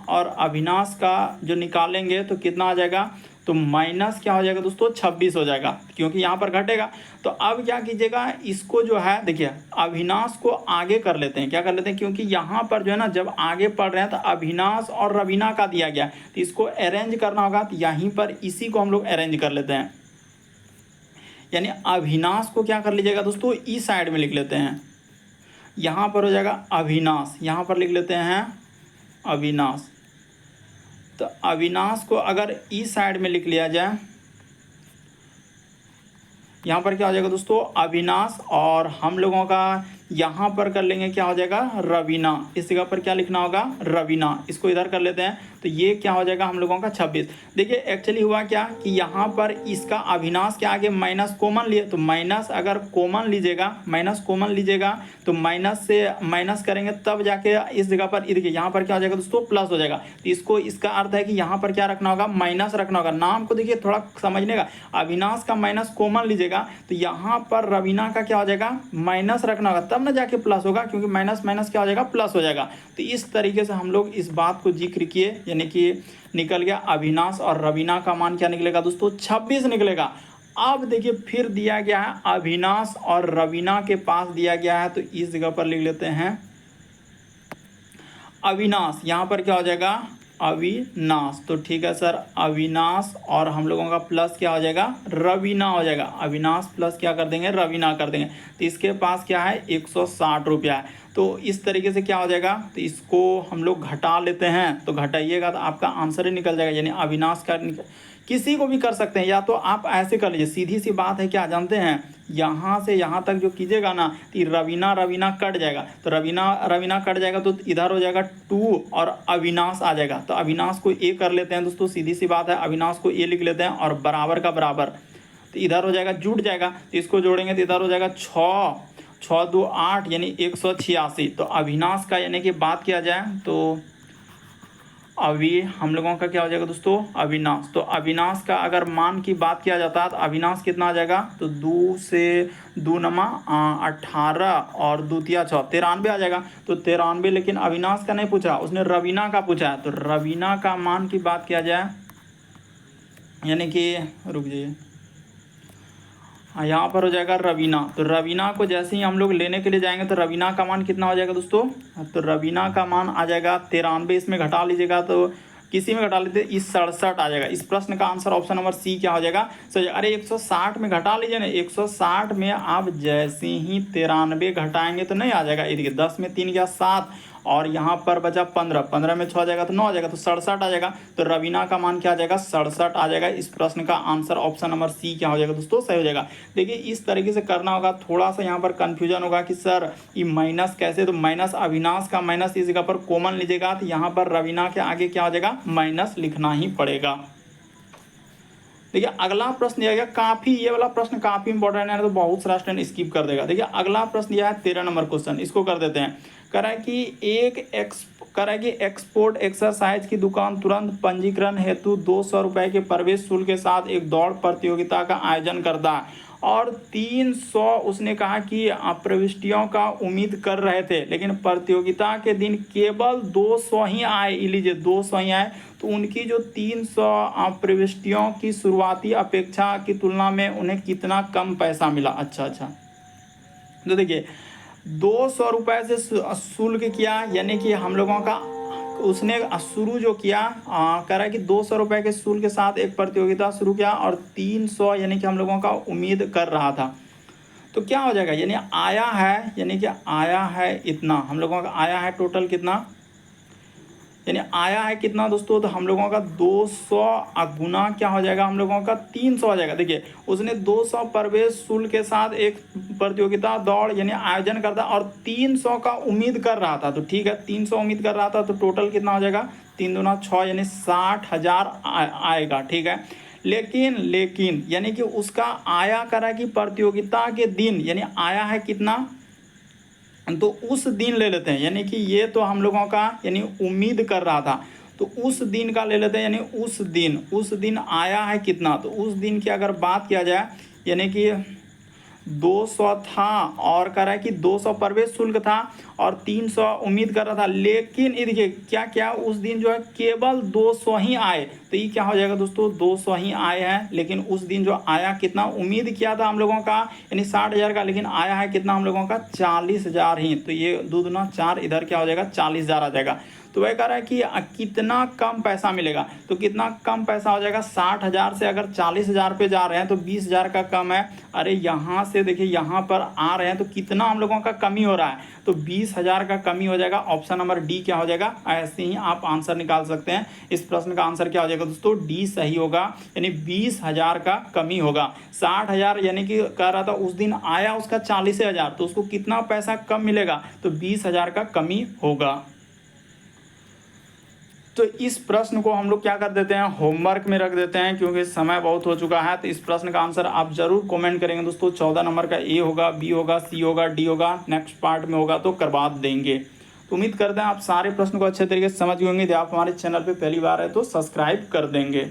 और अविनाश का जो निकालेंगे तो कितना आ जाएगा, तो माइनस क्या हो जाएगा दोस्तों, 26 हो जाएगा, क्योंकि यहाँ पर घटेगा। तो अब क्या कीजिएगा, इसको जो है देखिए अविनाश को आगे कर लेते हैं। क्या कर लेते हैं, क्योंकि यहाँ पर जो है ना जब आगे पढ़ रहे हैं तो अविनाश और रवीना का दिया गया, तो इसको अरेंज करना होगा। तो यहीं पर इसी को हम लोग अरेंज कर लेते हैं, यानी अविनाश को क्या कर लीजिएगा दोस्तों, इस साइड में लिख लेते हैं। यहाँ पर हो जाएगा अविनाश, यहाँ पर लिख लेते हैं अविनाश। तो अविनाश को अगर इस साइड में लिख लिया जाए, यहाँ पर क्या हो जाएगा दोस्तों, अविनाश, और हम लोगों का यहाँ पर कर लेंगे क्या हो जाएगा, रवीना। इस जगह पर क्या लिखना होगा, रवीना। इसको इधर कर लेते हैं, तो ये क्या हो जाएगा हम लोगों का 26। देखिए एक्चुअली हुआ क्या कि यहाँ पर इसका अविनाश के आगे माइनस कॉमन लिए, तो माइनस अगर कॉमन लीजिएगा, माइनस कॉमन लीजिएगा तो माइनस से माइनस करेंगे तब जाके इस जगह पर देखिए यहाँ पर क्या हो जाएगा दोस्तों, प्लस हो जाएगा। तो इसको, इसका अर्थ है कि यहाँ पर क्या रखना होगा, माइनस रखना होगा। नाम को देखिए थोड़ा समझने का, अविनाश का माइनस कॉमन लीजिएगा तो यहाँ पर रवीना का क्या हो जाएगा, माइनस रखना होगा, तब ना जाके प्लस होगा, क्योंकि माइनस माइनस क्या हो जाएगा, प्लस हो जाएगा। तो इस तरीके से हम लोग इस बात को जिक्र किए, यानी कि निकल गया अविनाश और रवीना का मान क्या निकलेगा दोस्तों, 26 निकलेगा। अब देखिए फिर दिया गया है अविनाश और रवीना के पास दिया गया है, तो इस जगह पर लिख लेते हैं अविनाश। यहाँ पर क्या हो जाएगा, अविनाश। तो ठीक है सर, अविनाश और हम लोगों का प्लस क्या हो जाएगा, रवीना हो जाएगा। अविनाश प्लस क्या कर देंगे, रवीना कर देंगे। तो इसके पास क्या है, 160 रुपया है। तो इस तरीके से क्या हो जाएगा, तो इसको हम लोग घटा लेते हैं। तो घटाइएगा तो आपका आंसर ही निकल जाएगा, यानी अविनाश का किसी को भी कर सकते हैं, या तो आप ऐसे कर लीजिए, सीधी सी बात है, क्या जानते हैं, यहाँ से यहाँ तक जो कीजिएगा ना, तो रवीना रवीना कट जाएगा। तो रवीना रवीना कट जाएगा तो इधर हो जाएगा 2 और अविनाश आ जाएगा। तो अविनाश को ए कर लेते हैं दोस्तों, सीधी सी बात है, अविनाश को ए लिख लेते हैं और बराबर का बराबर। तो इधर हो जाएगा, जुट जाएगा, तो इसको जोड़ेंगे तो इधर हो जाएगा 6 6 2 8 यानी 186। तो अविनाश का यानी कि बात किया जाए तो हम लोगों का क्या हो जाएगा दोस्तों, अविनाश। तो अविनाश का अगर मान की बात किया जाता है तो अविनाश कितना आ जाएगा, तो 2 से 2 नमा 18 और 2 तिया 6 93 आ जाएगा। तो 93, लेकिन अविनाश का नहीं पूछा, उसने रवीना का पूछा है। तो रवीना का मान की बात किया जाए, यानी कि रुक जाइए, यहाँ पर हो जाएगा रवीना। तो रवीना को जैसे ही हम लोग लेने के लिए जाएंगे तो रवीना का मान कितना हो जाएगा दोस्तों, तो रवीना का मान आ जाएगा 93। इसमें घटा लीजिएगा तो किसी में घटा लेते, इस 67 आ जाएगा। इस प्रश्न का आंसर ऑप्शन नंबर सी क्या हो जाएगा, सही। अरे 160 में घटा लीजिए ना, 160 में आप जैसे ही 93 घटाएंगे तो नहीं आ जाएगा। ये देखिए 10 में 3 गया 7 और यहाँ पर बचा 15, 15 में 6 आ जाएगा तो 9 आ जाएगा, तो 67 आ जाएगा। तो रवीना का मान क्या आ जाएगा, 67 आ जाएगा। इस प्रश्न का आंसर ऑप्शन नंबर सी क्या हो जाएगा दोस्तों, सही हो जाएगा। देखिए इस तरीके से करना होगा। थोड़ा सा यहाँ पर कन्फ्यूजन होगा कि सर ये माइनस कैसे, तो माइनस अविनाश का माइनस इस जगह पर कॉमन लीजिएगा, तो यहाँ पर रवीना के आगे क्या हो जाएगा, माइनस लिखना ही पड़ेगा। देखिए अगला प्रश्न दिया गया, काफी, ये वाला प्रश्न काफी इंपॉर्टेंट है, तो बहुत सारा स्टूडेंट स्किप कर देगा। देखिए अगला प्रश्न दिया है 13 नंबर क्वेश्चन, इसको कर देते हैं। कह रहा है कि एक्सपोर्ट एक्सरसाइज की दुकान तुरंत पंजीकरण हेतु 200 रुपए के प्रवेश शुल्क के साथ एक दौड़ प्रतियोगिता का आयोजन करता है और 300 उसने कहा कि प्रविष्टियों का उम्मीद कर रहे थे, लेकिन प्रतियोगिता के दिन केवल 200 ही आए। लीजिए 200 ही आए, तो उनकी जो 300 प्रविष्टियों की शुरुआती अपेक्षा की तुलना में उन्हें कितना कम पैसा मिला। अच्छा, तो देखिए 200 रुपये से शुल्क किया, यानी कि हम लोगों का उसने शुरू जो किया कह रहा है कि 200 रुपये के शुल्क के साथ एक प्रतियोगिता शुरू किया और 300 यानी कि हम लोगों का उम्मीद कर रहा था। तो क्या हो जाएगा, यानी आया है, यानी कि आया है इतना, हम लोगों का आया है टोटल कितना, यानी आया है कितना दोस्तों, तो हम लोगों का 200 गुना क्या हो जाएगा, हम लोगों का 300 हो जाएगा। देखिए उसने 200 प्रवेश शुल्क के साथ एक प्रतियोगिता दौड़ यानी आयोजन करता और 300 का उम्मीद कर रहा था, तो ठीक है 300 उम्मीद कर रहा था, तो टोटल कितना हो जाएगा, 3 दूना 6 यानी 60,000 आएगा, ठीक है। लेकिन यानी कि उसका आया करा कि प्रतियोगिता के दिन यानी आया है कितना, तो उस दिन ले लेते हैं, यानी कि ये तो हम लोगों का यानी उम्मीद कर रहा था, तो उस दिन का ले लेते हैं, यानी उस दिन आया है कितना, तो उस दिन की अगर बात किया जाए यानी कि 200 था और कह रहा है कि 200 प्रवेश शुल्क था और 300 उम्मीद कर रहा था, लेकिन ये देखिए क्या क्या उस दिन जो है केवल 200 ही आए, तो ये क्या हो जाएगा दोस्तों, 200 ही आए हैं, लेकिन उस दिन जो आया कितना, उम्मीद किया था हम लोगों का यानी 60,000 का, लेकिन आया है कितना हम लोगों का 40,000 ही, तो ये 2 दूना 4 इधर क्या हो जाएगा 40,000 आ जाएगा। तो वह कह रहा है कि कितना कम पैसा मिलेगा, तो कितना कम पैसा हो जाएगा, 60,000 से अगर 40,000 पे जा रहे हैं तो 20,000 का कम है। अरे यहाँ से देखिए यहाँ पर आ रहे हैं तो कितना हम लोगों का कमी हो रहा है, तो 20,000 का कमी हो जाएगा। ऑप्शन नंबर डी क्या हो जाएगा, ऐसे ही आप आंसर निकाल सकते हैं। इस प्रश्न का आंसर क्या हो जाएगा दोस्तों, डी सही होगा, यानी 20,000 का कमी होगा। 60,000 यानी कि कह रहा था उस दिन आया उसका 40,000, तो उसको कितना पैसा कम मिलेगा, तो 20,000 का कमी होगा। तो इस प्रश्न को हम लोग क्या कर देते हैं, होमवर्क में रख देते हैं, क्योंकि समय बहुत हो चुका है। तो इस प्रश्न का आंसर आप जरूर कमेंट करेंगे दोस्तों। 14 नंबर का ए होगा, बी होगा, सी होगा, डी होगा, नेक्स्ट पार्ट में होगा तो करवा देंगे। तो उम्मीद करते हैं आप सारे प्रश्न को अच्छे तरीके से समझ गए होंगे। यदि आप हमारे चैनल पर पहली बार है तो सब्सक्राइब कर देंगे।